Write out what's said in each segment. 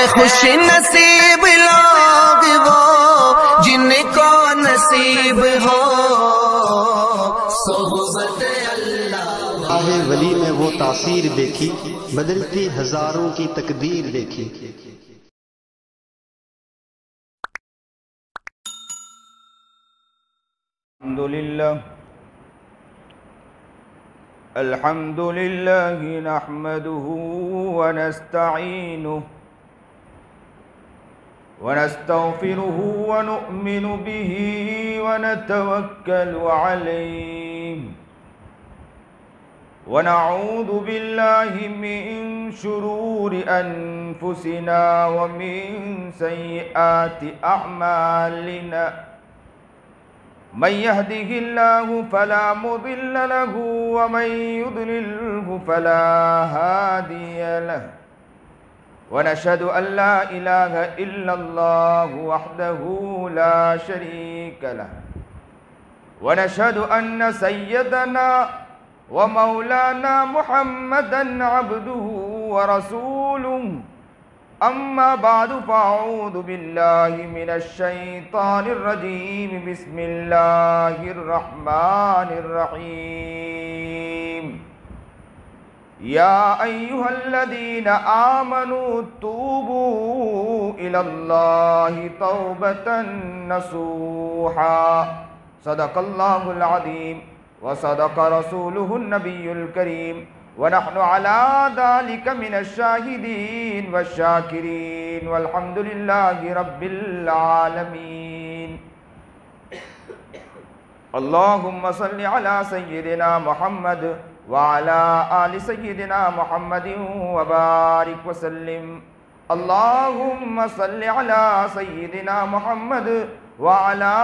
खुश नसीब लोग वो जिनको नसीब हो सोहबत अल्लाह। आहे वली में वो तासीर देखी, बदलती हजारों की तकदीर देखी। अल्हम्दुलिल्लाह नहमदुहु व नस्तईनुहु व नस्तगफिरुहु व नु'मिनु बिही व नतवक्कलु अलैहि व नऊज़ु बिल्लाहि मिन शुरूरि अनफुसिना व मिन सय्यिआति अअमालिना। मन यहदिहिल्लाहु फला मुदिल्ल लहु व मन युद्लिल्हु फला हादिय लहु व नशहदु अल्ला इलाहा इल्लल्लाहु वहदहु ला शरीका लहु व नशहदु अन्न सय्यदना व मौलाना मुहम्मदन अब्दुहु व रसूलुहु। अम्मा बादु फ़अऊज़ु बिल्लाहि मिनश शैतानिर रजीम। बिस्मिल्लाहिर रहमानिर रहीम। या अय्युहल्लज़ीना आमनू तूबू इलल्लाहि तौबतन नसूहा। सदक़ल्लाहुल अज़ीम व सदक़ रसूलुहुन नबियुल करीम व नहनु अला ज़ालिका मिनश शाहिदीन व शाकिरीन वल्हम्दुलिल्लाहि रब्बिल आलमीन। अल्लाहुम्मा सल्लि अला सय्यिदिना मुहम्मद व अला आलि सय्यिदिना मुहम्मदिन व बारिक व सल्लिम। अल्लाहुम्मा सल्लि अला सय्यिदिना मुहम्मद व अला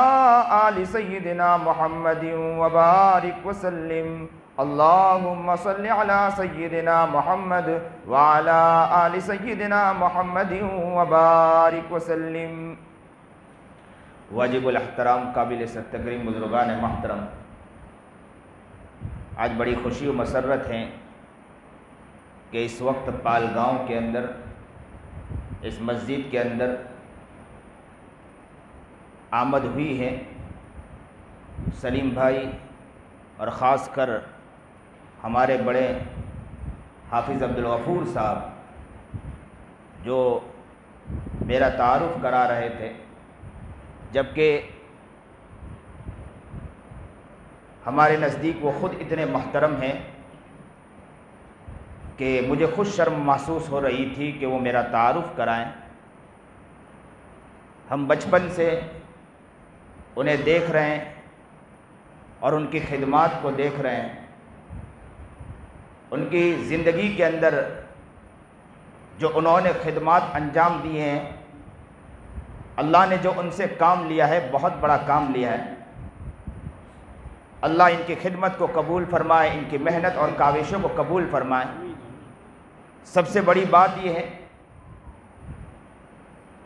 आलि सय्यिदिना मुहम्मदिन व बारिक व सल्लिम। अल्लाहुम्मा सल्लि अला सय्यिदिना मुहम्मद व अला आलि सय्यिदिना मुहम्मदिन व बारिक व सल्लिम। वाजिबुल एहतराम काबिल तकरीम बुजुर्गान महतरम, आज बड़ी खुशी और मसरत है कि इस वक्त पालगांव के अंदर, इस मस्जिद के अंदर आमद हुई है सलीम भाई और ख़ास कर हमारे बड़े हाफिज़ अब्दुल गफ़ूर साहब, जो मेरा तारुफ़ करा रहे थे, जबकि हमारे नज़दीक वो ख़ुद इतने महतरम हैं कि मुझे खुद शर्म महसूस हो रही थी कि वो मेरा तारुफ़ कराएं। हम बचपन से उन्हें देख रहे हैं और उनकी खिदमात को देख रहे हैं। उनकी ज़िंदगी के अंदर जो उन्होंने खिदमात अंजाम दिए हैं, अल्लाह ने जो उनसे काम लिया है, बहुत बड़ा काम लिया है। अल्लाह इनकी खिदमत को कबूल फरमाए, इनकी मेहनत और काविशों को कबूल फरमाए। सबसे बड़ी बात यह है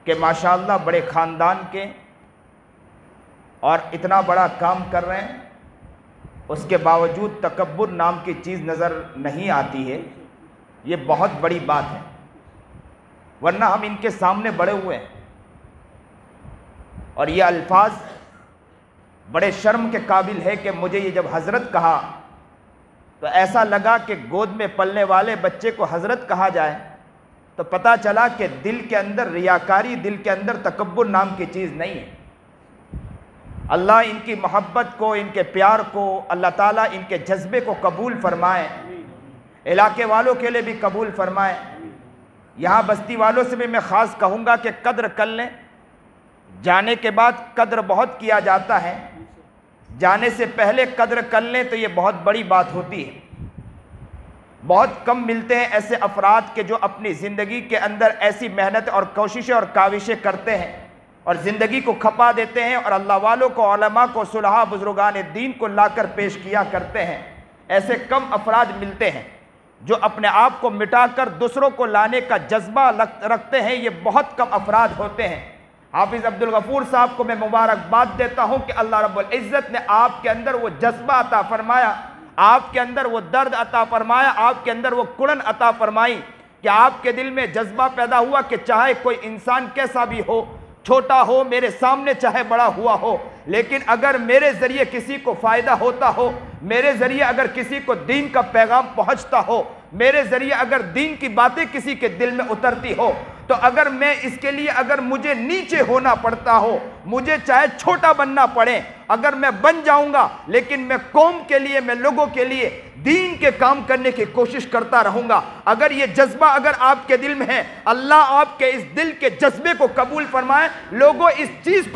कि माशाअल्लाह बड़े ख़ानदान के और इतना बड़ा काम कर रहे हैं, उसके बावजूद तकब्बुर नाम की चीज़ नज़र नहीं आती है। ये बहुत बड़ी बात है, वरना हम इनके सामने बड़े हुए हैं और ये अल्फाज बड़े शर्म के काबिल है कि मुझे ये जब हज़रत कहा तो ऐसा लगा कि गोद में पलने वाले बच्चे को हज़रत कहा जाए तो पता चला कि दिल के अंदर रियाकारी, दिल के अंदर तकब्बुर नाम की चीज़ नहीं है। अल्लाह इनकी मोहब्बत को, इनके प्यार को, अल्लाह ताला इनके जज्बे को कबूल फरमाए, इलाके वालों के लिए भी कबूल फरमाए। यहाँ बस्ती वालों से भी मैं ख़ास कहूँगा कि कद्र कर लें। जाने के बाद कद्र बहुत किया जाता है, जाने से पहले कद्र कर लें तो ये बहुत बड़ी बात होती है। बहुत कम मिलते हैं ऐसे अफराद के जो अपनी ज़िंदगी के अंदर ऐसी मेहनत और कोशिशें और काविशें करते हैं और ज़िंदगी को खपा देते हैं और अल्लाह वालों को, उलमा को, सुलहा बुजुर्गान दीन को लाकर पेश किया करते हैं। ऐसे कम अफराद मिलते हैं जो अपने आप को मिटाकर दूसरों को लाने का जज्बा रखते हैं। ये बहुत कम अफराद होते हैं। हाफिज़ अब्दुल गफ़ूर साहब को मैं मुबारकबाद देता हूँ कि अल्लाह रब्बुल इज़्ज़त ने आपके अंदर वो जज्बा अता फरमाया, आपके अंदर वो दर्द अता फरमाया, आपके अंदर वो कुड़न अता फरमाई कि आपके दिल में जज्बा पैदा हुआ कि चाहे कोई इंसान कैसा भी हो, छोटा हो, मेरे सामने चाहे बड़ा हुआ हो, लेकिन अगर मेरे जरिए किसी को फायदा होता हो, मेरे जरिए अगर किसी को दीन का पैगाम पहुंचता हो, मेरे जरिए अगर दीन की बातें किसी के दिल में उतरती हो, तो अगर मैं इसके लिए अगर मुझे नीचे होना पड़ता हो, मुझे चाहे छोटा बनना पड़े, अगर मैं बन जाऊंगा, लेकिन मैं कौम के लिए, मैं लोगों के लिए दीन के काम करने की कोशिश करता रहूंगा। अगर ये जज्बा अगर आपके दिल में है, अल्लाह आपके इस दिल के जज्बे को कबूल फरमाए। लोगों इस चीज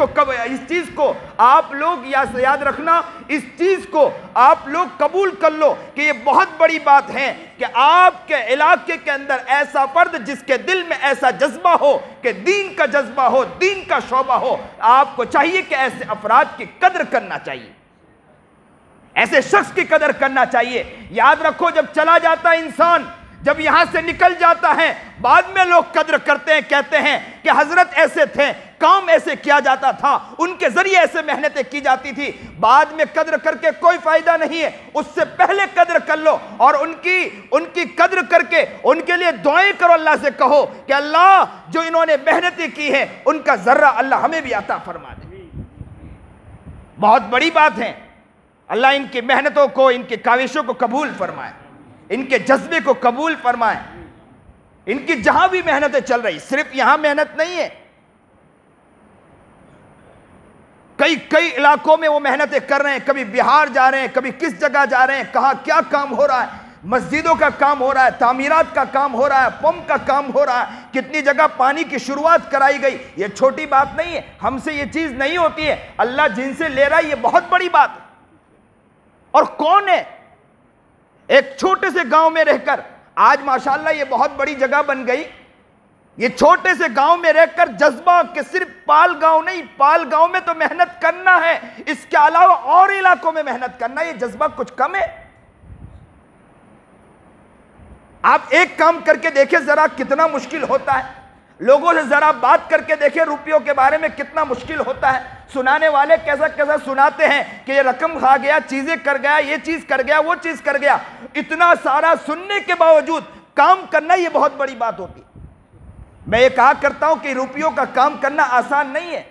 को आप लोग याद रखना, इस चीज को आप लोग कबूल कर लो कि ये बहुत बड़ी बात है कि आपके इलाके के अंदर ऐसा फर्द जिसके दिल में ऐसा जज्बा हो कि दीन का जज्बा हो, दीन का शोबा हो, आपको चाहिए कि ऐसे अफराद की कदर करना चाहिए, ऐसे शख्स की कदर करना चाहिए। याद रखो, जब चला जाता है इंसान, जब यहां से निकल जाता है, बाद में लोग कदर करते हैं, कहते हैं कि हजरत ऐसे थे, काम ऐसे किया जाता था, उनके जरिए ऐसे मेहनतें की जाती थी। बाद में कदर करके कोई फायदा नहीं है, उससे पहले कदर कर लो और उनकी कदर करके उनके लिए दुआएं करो। अल्लाह से कहो कि अल्लाह जो इन्होंने मेहनतें की है उनका जर्रा अल्लाह हमें भी अता फरमा दे। बहुत बड़ी बात है। अल्लाह इनकी मेहनतों को, इनकी काविशों को कबूल फरमाए, इनके जज्बे को कबूल फरमाए। इनकी जहां भी मेहनतें चल रही, सिर्फ यहां मेहनत नहीं है, कई इलाकों में वो मेहनतें कर रहे हैं। कभी बिहार जा रहे हैं, कभी किस जगह जा रहे हैं, कहां क्या काम हो रहा है, मस्जिदों का काम हो रहा है, तामीरात का काम हो रहा है, पंप का काम हो रहा है, कितनी जगह पानी की शुरुआत कराई गई। ये छोटी बात नहीं है, हमसे ये चीज नहीं होती है। अल्लाह जिनसे ले रहा है ये बहुत बड़ी बात है। और कौन है, एक छोटे से गांव में रहकर आज माशाअल्लाह ये बहुत बड़ी जगह बन गई। ये छोटे से गांव में रहकर जज्बा कि सिर्फ पाल गांव नहीं, पाल गांव में तो मेहनत करना है, इसके अलावा और इलाकों में मेहनत करना, ये जज्बा कुछ कम है? आप एक काम करके देखें जरा कितना मुश्किल होता है। लोगों से जरा बात करके देखें रुपयों के बारे में कितना मुश्किल होता है। सुनाने वाले कैसा कैसा सुनाते हैं कि ये रकम खा गया, चीजें कर गया, ये चीज कर गया, वो चीज कर गया। इतना सारा सुनने के बावजूद काम करना ये बहुत बड़ी बात होती है। मैं ये कहा करता हूं कि रुपयों का काम करना आसान नहीं है।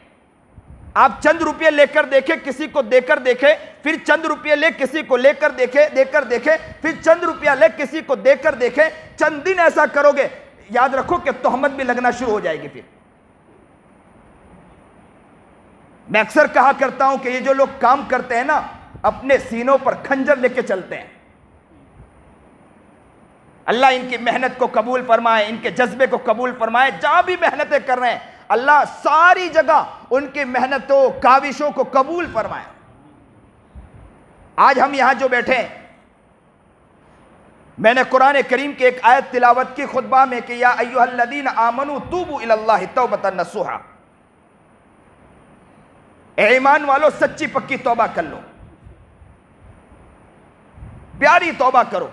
आप चंद रुपये लेकर देखें, किसी को देकर देखें, फिर चंद रुपये ले किसी को लेकर देकर देखें, फिर चंद रुपया ले किसी को देकर देखें। चंद दिन ऐसा करोगे, याद रखो कि तोहमत भी लगना शुरू हो जाएगी। फिर मैं अक्सर कहा करता हूं कि ये जो लोग काम करते हैं ना, अपने सीनों पर खंजर लेके चलते हैं। अल्लाह इनकी मेहनत को कबूल फरमाए, इनके जज्बे को कबूल फरमाए। जहां भी मेहनतें कर रहे हैं, अल्लाह सारी जगह उनकी मेहनतों, काविशों को कबूल फरमाए। आज हम यहां जो बैठे हैं, मैंने कुरान करीम की एक आयत तिलावत की खुतबा में कि या अय्युहल्लज़ीना आमनू तूबू इलल्लाहि तौबतन नसूहा, ए ईमान वालों सच्ची पक्की तौबा कर लो, प्यारी तौबा करो।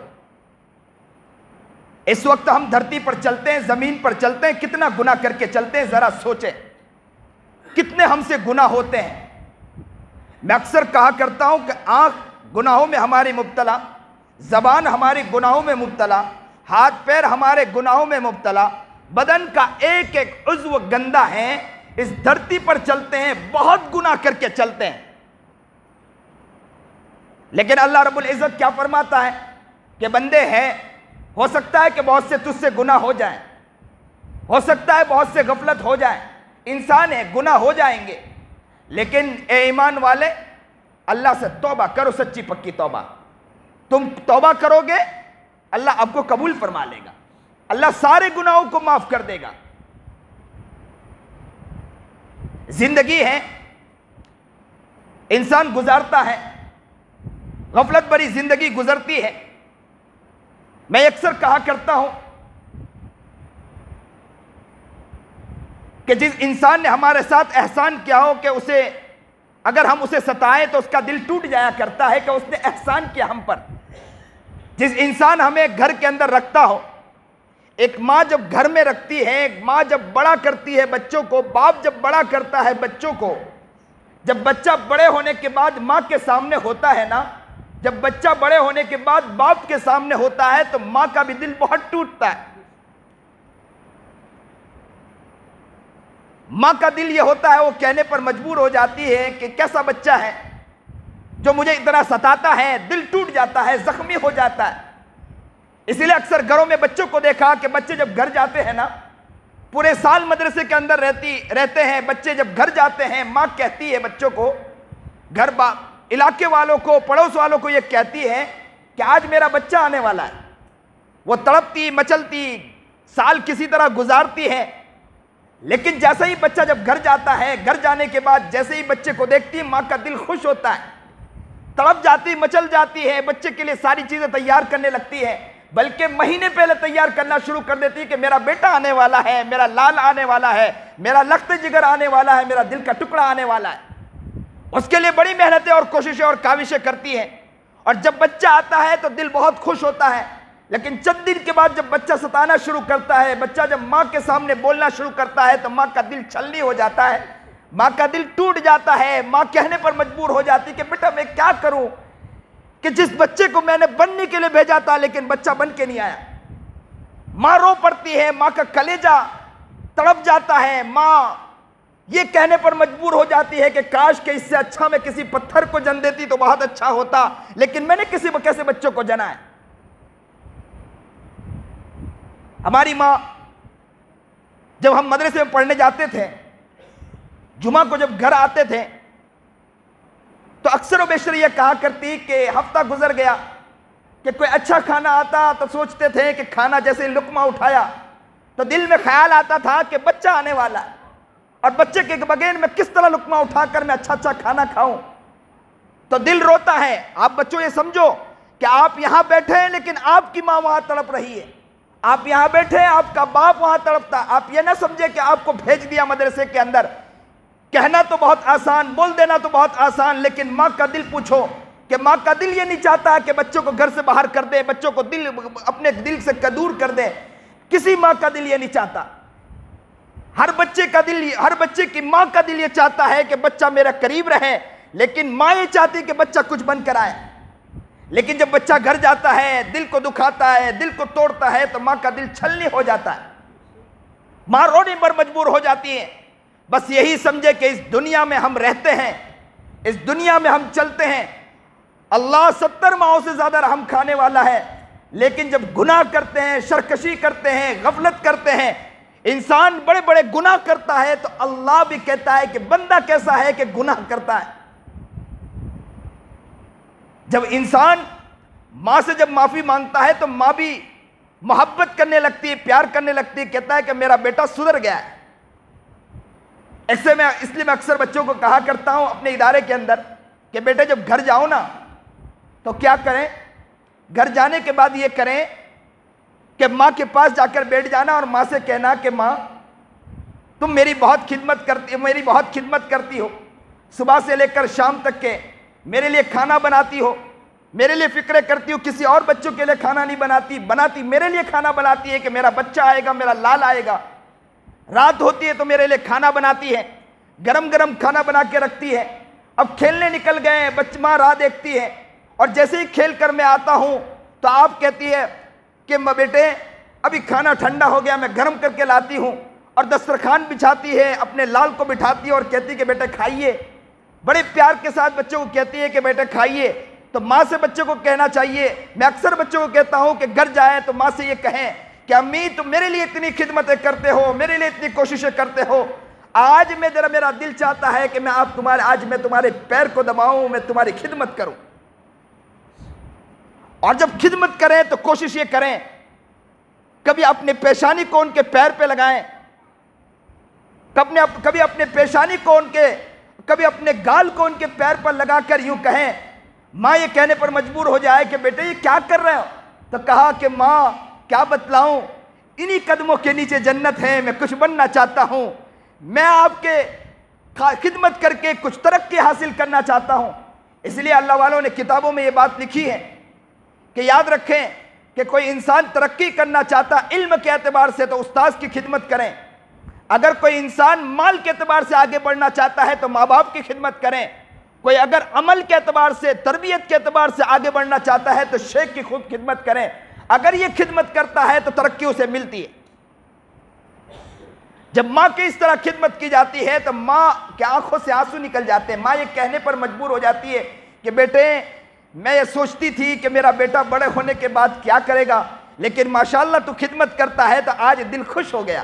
इस वक्त हम धरती पर चलते हैं, जमीन पर चलते हैं, कितना गुनाह करके चलते हैं, जरा सोचें कितने हमसे गुनाह होते हैं। मैं अक्सर कहा करता हूं कि आंख गुनाहों में हमारी मुब्तला, जबान हमारी गुनाहों में मुब्तला, हाथ पैर हमारे गुनाहों में मुब्तला, बदन का एक एक उज़्व गंदा है। इस धरती पर चलते हैं, बहुत गुनाह करके चलते हैं, लेकिन अल्लाह रब्बुल इज़्ज़त क्या फरमाता है कि बंदे हैं, हो सकता है कि बहुत से तुझसे गुनाह हो जाए, हो सकता है बहुत से गफलत हो जाए, इंसान है, गुनाह हो जाएंगे, लेकिन ए ईमान वाले अल्लाह से तौबा करो, सच्ची पक्की तौबा। तुम तौबा करोगे, अल्लाह आपको कबूल फरमा लेगा, अल्लाह सारे गुनाहों को माफ कर देगा। जिंदगी है, इंसान गुजारता है, गफलत भरी जिंदगी गुजरती है। मैं अक्सर कहा करता हूं कि जिस इंसान ने हमारे साथ एहसान किया हो कि उसे, अगर हम उसे सताएं तो उसका दिल टूट जाया करता है कि उसने एहसान किया हम पर। जिस इंसान हमें घर के अंदर रखता हो, एक माँ जब घर में रखती है, एक माँ जब बड़ा करती है बच्चों को, बाप जब बड़ा करता है बच्चों को, जब बच्चा बड़े होने के बाद माँ के सामने होता है ना, जब बच्चा बड़े होने के बाद बाप के सामने होता है तो माँ का भी दिल बहुत टूटता है। माँ का दिल ये होता है, वो कहने पर मजबूर हो जाती है कि कैसा बच्चा है जो मुझे इतना सताता है, दिल टूट जाता है, जख्मी हो जाता है। इसीलिए अक्सर घरों में बच्चों को देखा कि बच्चे जब घर जाते हैं ना, पूरे साल मदरसे के अंदर रहते हैं, बच्चे जब घर जाते हैं, माँ कहती है बच्चों को, इलाके वालों को, पड़ोस वालों को ये कहती है कि आज मेरा बच्चा आने वाला है। वो तड़पती मचलती साल किसी तरह गुजारती है, लेकिन जैसे ही बच्चा जब घर जाता है, घर जाने के बाद जैसे ही बच्चे को देखती है, माँ का दिल खुश होता है, तड़प जाती, मचल जाती है, बच्चे के लिए सारी चीजें तैयार करने लगती है, बल्कि महीने पहले तैयार करना शुरू कर देती है कि मेरा बेटा आने वाला है, मेरा लाल आने वाला है, मेरा लख्त जिगर आने वाला है, मेरा दिल का टुकड़ा आने वाला है। उसके लिए बड़ी मेहनतें और कोशिशें और काविशें करती है। और जब बच्चा आता है तो दिल बहुत खुश होता है, लेकिन चंद दिन के बाद जब बच्चा सताना शुरू करता है, बच्चा जब माँ के सामने बोलना शुरू करता है, तो माँ का दिल छलनी हो जाता है, माँ का दिल टूट जाता है। माँ कहने पर मजबूर हो जाती कि बेटा मैं क्या करूं कि जिस बच्चे को मैंने बनने के लिए भेजा था, लेकिन बच्चा बन के नहीं आया। माँ रो पड़ती है, माँ का कलेजा तड़प जाता है। माँ ये कहने पर मजबूर हो जाती है कि काश के इससे अच्छा मैं किसी पत्थर को जन्म देती तो बहुत अच्छा होता, लेकिन मैंने किसी कैसे बच्चों को जना है। हमारी माँ जब हम मदरसे में पढ़ने जाते थे, जुमा को जब घर आते थे, तो अक्सर बेशर यह कहा करती कि हफ्ता गुजर गया कि कोई अच्छा खाना आता तो सोचते थे कि खाना जैसे लुकमा उठाया तो दिल में ख्याल आता था कि बच्चा आने वाला है, और बच्चे के बगैर मैं किस तरह लुकमा उठाकर मैं अच्छा अच्छा खाना खाऊं। तो दिल रोता है। आप बच्चों ये समझो कि आप यहां बैठे हैं, लेकिन आपकी माँ वहां तड़प रही है। आप यहां बैठे हैं, आपका बाप वहां तड़पता। आप ये ना समझे कि आपको भेज दिया मदरसे के अंदर। कहना तो बहुत आसान, बोल देना तो बहुत आसान, लेकिन माँ का दिल पूछो कि माँ का दिल ये नहीं चाहता है कि बच्चों को घर से बाहर कर दे, बच्चों को अपने दिल से दूर कर दे। किसी माँ का दिल ये नहीं चाहता। हर बच्चे का दिल, हर बच्चे की माँ का दिल ये चाहता है कि बच्चा मेरा करीब रहे, लेकिन माँ ये चाहती है कि बच्चा कुछ बनकर आए। लेकिन जब बच्चा घर जाता है, दिल को दुखाता है, दिल को तोड़ता है, तो माँ का दिल छलनी हो जाता है। माँ रोने पर मजबूर हो जाती है। बस यही समझे कि इस दुनिया में हम रहते हैं, इस दुनिया में हम चलते हैं। अल्लाह 70 माहों से ज्यादा रहम खाने वाला है, लेकिन जब गुनाह करते हैं, सरकशी करते हैं, गफलत करते हैं, इंसान बड़े बड़े गुनाह करता है, तो अल्लाह भी कहता है कि बंदा कैसा है कि गुनाह करता है। जब इंसान माँ से जब माफी मांगता है, तो माँ भी मोहब्बत करने लगती है, प्यार करने लगती है, कहता है कि मेरा बेटा सुधर गया है। इसलिए मैं अक्सर बच्चों को कहा करता हूं अपने इदारे के अंदर कि बेटे जब घर जाओ ना, तो क्या करें, घर जाने के बाद ये करें कि माँ के पास जाकर बैठ जाना और माँ से कहना कि माँ तुम मेरी बहुत खिदमत करती हो, सुबह से लेकर शाम तक के मेरे लिए खाना बनाती हो, मेरे लिए फिक्र करती हो, किसी और बच्चों के लिए खाना नहीं बनाती मेरे लिए खाना बनाती है कि मेरा बच्चा आएगा, मेरा लाल आएगा। रात होती है तो मेरे लिए खाना बनाती है, गरम गरम खाना बना के रखती है। अब खेलने निकल गए, माँ राह देखती है, और जैसे ही खेल कर मैं आता हूं तो आप कहती है कि बेटे अभी खाना ठंडा हो गया, मैं गर्म करके लाती हूं, और दस्तरखान बिछाती है, अपने लाल को बिठाती है और कहती है कि बेटे खाइए। बड़े प्यार के साथ बच्चों को कहती है कि बेटे खाइए। तो माँ से बच्चों को कहना चाहिए, मैं अक्सर बच्चों को कहता हूं कि घर जाए तो माँ से ये कहें कि अम्मी तुम मेरे लिए इतनी खिदमतें करते हो, मेरे लिए इतनी कोशिशें करते हो, आज मेरा दिल चाहता है कि आज मैं तुम्हारे पैर को दबाऊं, मैं तुम्हारी खिदमत करूं। और जब खिदमत करें तो कोशिश ये करें कभी अपने पेशानी को उनके पैर पे लगाएं, कभी अपने पेशानी को कभी अपने गाल को उनके पैर पर लगाकर यूं कहें। माँ ये कहने पर मजबूर हो जाए कि बेटे ये क्या कर रहे हो, तो कहा कि माँ क्या बतलाऊं, इन्हीं कदमों के नीचे जन्नत है, मैं कुछ बनना चाहता हूं, मैं आपके खिदमत करके कुछ तरक्की हासिल करना चाहता हूं। इसलिए अल्लाह वालों ने किताबों में ये बात लिखी है कि याद रखें कि कोई इंसान तरक्की करना चाहता इल्म के एतबार से तो उस्ताद की खिदमत करें, अगर कोई इंसान माल के एतबार से आगे बढ़ना चाहता है तो माँ बाप की खिदमत करें, कोई अगर अमल के एतबार से, तरबियत के एतबार से आगे बढ़ना चाहता है तो शेख की खुद खिदमत करें। अगर ये खिदमत करता है तो तरक्की उसे मिलती है। जब माँ की इस तरह खिदमत की जाती है तो माँ के आंखों से आंसू निकल जाते हैं। माँ ये कहने पर मजबूर हो जाती है कि बेटे, मैं ये सोचती थी कि मेरा बेटा बड़े होने के बाद क्या करेगा, लेकिन माशाल्लाह तू खिदमत करता है तो आज दिल खुश हो गया।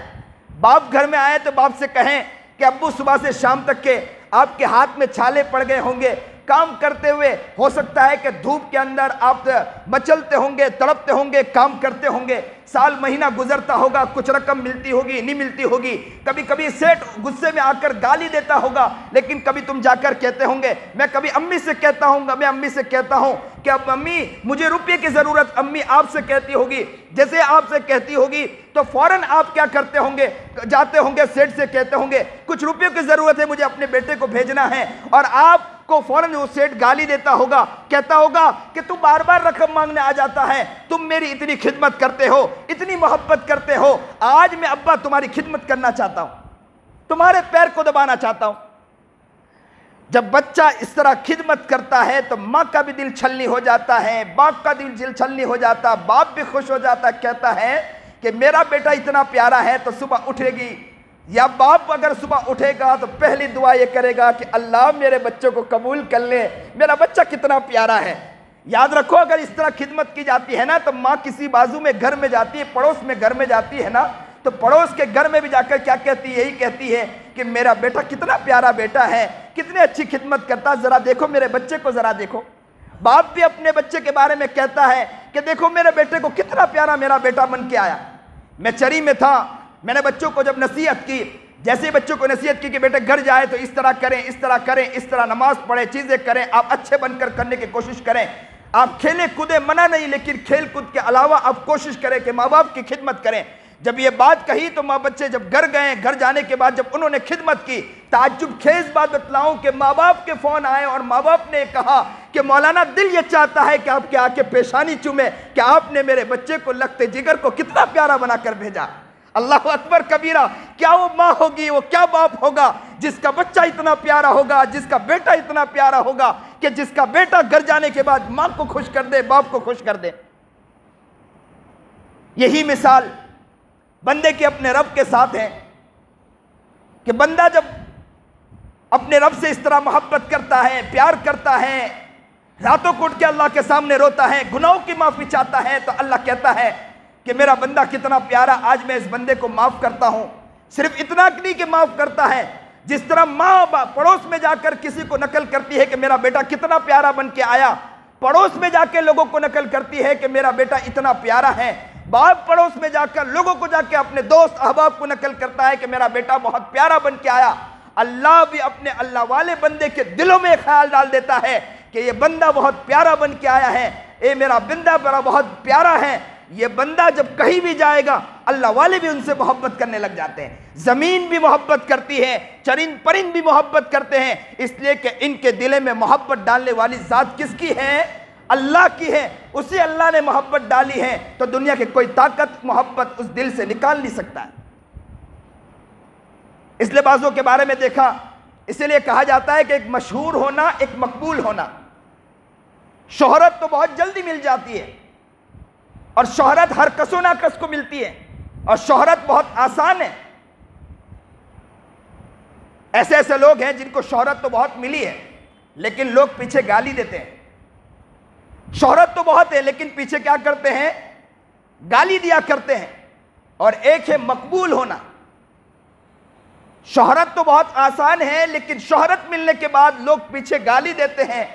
बाप घर में आए तो बाप से कहें कि अब्बू सुबह से शाम तक के आपके हाथ में छाले पड़ गए होंगे काम करते हुए, हो सकता है कि धूप के अंदर आप मचलते होंगे, तड़पते होंगे, काम करते होंगे, साल महीना गुजरता होगा, कुछ रकम मिलती होगी, नहीं मिलती होगी, कभी कभी सेठ गुस्से में आकर गाली देता होगा, लेकिन कभी तुम जाकर कहते होंगे, मैं कभी अम्मी से कहता हूँ, मैं अम्मी से कहता हूँ कि अब अम्मी मुझे रुपये की ज़रूरत, अम्मी आपसे कहती होगी, जैसे आपसे कहती होगी तो फौरन आप क्या करते होंगे, जाते होंगे सेठ से कहते होंगे कुछ रुपयों की ज़रूरत है, मुझे अपने बेटे को भेजना है, और आप को फौरन वो सेठ गाली देता होगा, कहता होगा कि तू बार बार रकम मांगने आ जाता है, तुम मेरी इतनी खिदमत करते हो, इतनी मोहब्बत करते हो, आज मैं अब्बा तुम्हारी खिदमत करना चाहता हूं, तुम्हारे पैर को दबाना चाहता हूं। जब बच्चा इस तरह खिदमत करता है तो माँ का भी दिल छलनी हो जाता है, बाप का दिल छलनी हो जाता, बाप भी खुश हो जाता, कहता है कि मेरा बेटा इतना प्यारा है। तो सुबह उठेगी या बाप अगर सुबह उठेगा तो पहली दुआ ये करेगा कि अल्लाह मेरे बच्चों को कबूल कर ले, मेरा बच्चा कितना प्यारा है। याद रखो, अगर इस तरह खिदमत की जाती है ना तो माँ किसी बाजू में घर में जाती है, पड़ोस में घर में जाती है ना, तो पड़ोस के घर में भी जाकर क्या कहती है, यही कहती है कि मेरा बेटा कितना प्यारा बेटा है, कितनी अच्छी खिदमत करता, जरा देखो मेरे बच्चे को, जरा देखो। बाप भी अपने बच्चे के बारे में कहता है कि देखो मेरे बेटे को कितना प्यारा मेरा बेटा बन के आया। मैं चरी में था, मैंने बच्चों को जब नसीहत की, जैसे बच्चों को नसीहत की कि बेटे घर जाए तो इस तरह करें, इस तरह करें, इस तरह नमाज पढ़े, चीज़ें करें, आप अच्छे बनकर करने की कोशिश करें, आप खेले कूदे मना नहीं, लेकिन खेल कूद के अलावा आप कोशिश करें कि माँ बाप की खिदमत करें। जब ये बात कही तो माँ बच्चे जब घर गए, घर जाने के बाद जब उन्होंने खिदमत की, ताज्जुब खेज बात बतलाऊं कि माँ बाप के फ़ोन आए और माँ बाप ने कहा कि मौलाना दिल ये चाहता है कि आपके आके पेशानी चूमे कि आपने मेरे बच्चे को लगते जिगर को कितना प्यारा बना कर भेजा। अल्लाह अकबर कबीरा। क्या वो माँ होगी, वो क्या बाप होगा जिसका बच्चा इतना प्यारा होगा, जिसका बेटा इतना प्यारा होगा कि जिसका बेटा घर जाने के बाद माँ को खुश कर दे, बाप को खुश कर दे। यही मिसाल बंदे के अपने रब के साथ है कि बंदा जब अपने रब से इस तरह मोहब्बत करता है, प्यार करता है, रातों को उठ के अल्लाह के सामने रोता है, गुनाहों की माफ़ी चाहता है, तो अल्लाह कहता है कि मेरा बंदा कितना प्यारा, आज मैं इस बंदे को माफ़ करता हूँ। सिर्फ इतना नहीं कि माफ़ करता है, जिस तरह माँ पड़ोस में जाकर किसी को नकल करती है कि मेरा बेटा कितना प्यारा बन के आया, पड़ोस में जाकर लोगों को नकल करती है कि मेरा बेटा इतना प्यारा है, बाप पड़ोस में जाकर लोगों को जाकर अपने दोस्त अहबाब को नकल करता है कि मेरा बेटा बहुत प्यारा बन के आया। अल्लाह भी अपने अल्लाह वाले बंदे के दिलों में ख्याल डाल देता है कि ये बंदा बहुत प्यारा बन के आया है, ये मेरा बंदा बड़ा बहुत प्यारा है। ये बंदा जब कहीं भी जाएगा अल्लाह वाले भी उनसे मोहब्बत करने लग जाते हैं, ज़मीन भी मोहब्बत करती है, चरिंद परिंद भी मोहब्बत करते हैं, इसलिए कि इनके दिले में मोहब्बत डालने वाली ज़ात किसकी है? अल्लाह की है। उसी अल्लाह ने मोहब्बत डाली है तो दुनिया की कोई ताकत मोहब्बत उस दिल से निकाल नहीं सकता है। इस लिबासों के बारे में देखा, इसलिए कहा जाता है कि एक मशहूर होना, एक मकबूल होना। शोहरत तो बहुत जल्दी मिल जाती है और शोहरत हर कसो ना कस को मिलती है, और शोहरत बहुत आसान है। ऐसे ऐसे लोग हैं जिनको शोहरत तो बहुत मिली है लेकिन लोग पीछे गाली देते हैं। शोहरत तो बहुत है लेकिन पीछे क्या करते हैं? गाली दिया करते हैं। और एक है मकबूल होना। शोहरत तो बहुत आसान है लेकिन शोहरत मिलने के बाद लोग पीछे गाली देते हैं,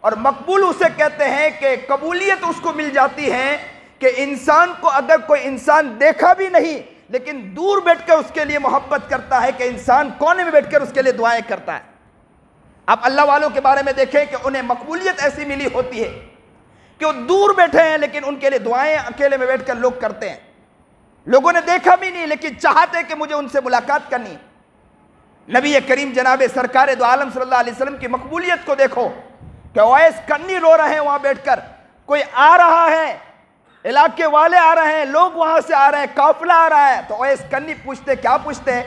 और मकबूल उसे कहते हैं कि कबूलियत उसको मिल जाती है कि इंसान को अगर कोई इंसान देखा भी नहीं लेकिन दूर बैठकर उसके लिए मोहब्बत करता है, कि इंसान कोने में बैठकर उसके लिए दुआएं करता है। आप अल्लाह वालों के बारे में देखें कि उन्हें मकबूलियत ऐसी मिली होती है कि वो दूर बैठे हैं लेकिन उनके लिए दुआएं अकेले में बैठकर लोग करते हैं। लोगों ने देखा भी नहीं लेकिन चाहते कि मुझे उनसे मुलाकात करनी है। नबी करीम जनाब सरकार दो आलम सल्लल्लाहु अलैहि वसल्लम की मकबूलियत को देखो कि ओवैस कर्नी रो रहे हैं वहां बैठकर, कोई आ रहा है, इलाके वाले आ रहे हैं, लोग वहां से आ रहे हैं, काफिला आ रहा है, तो ओवैस कर्नी पूछते, क्या पूछते हैं?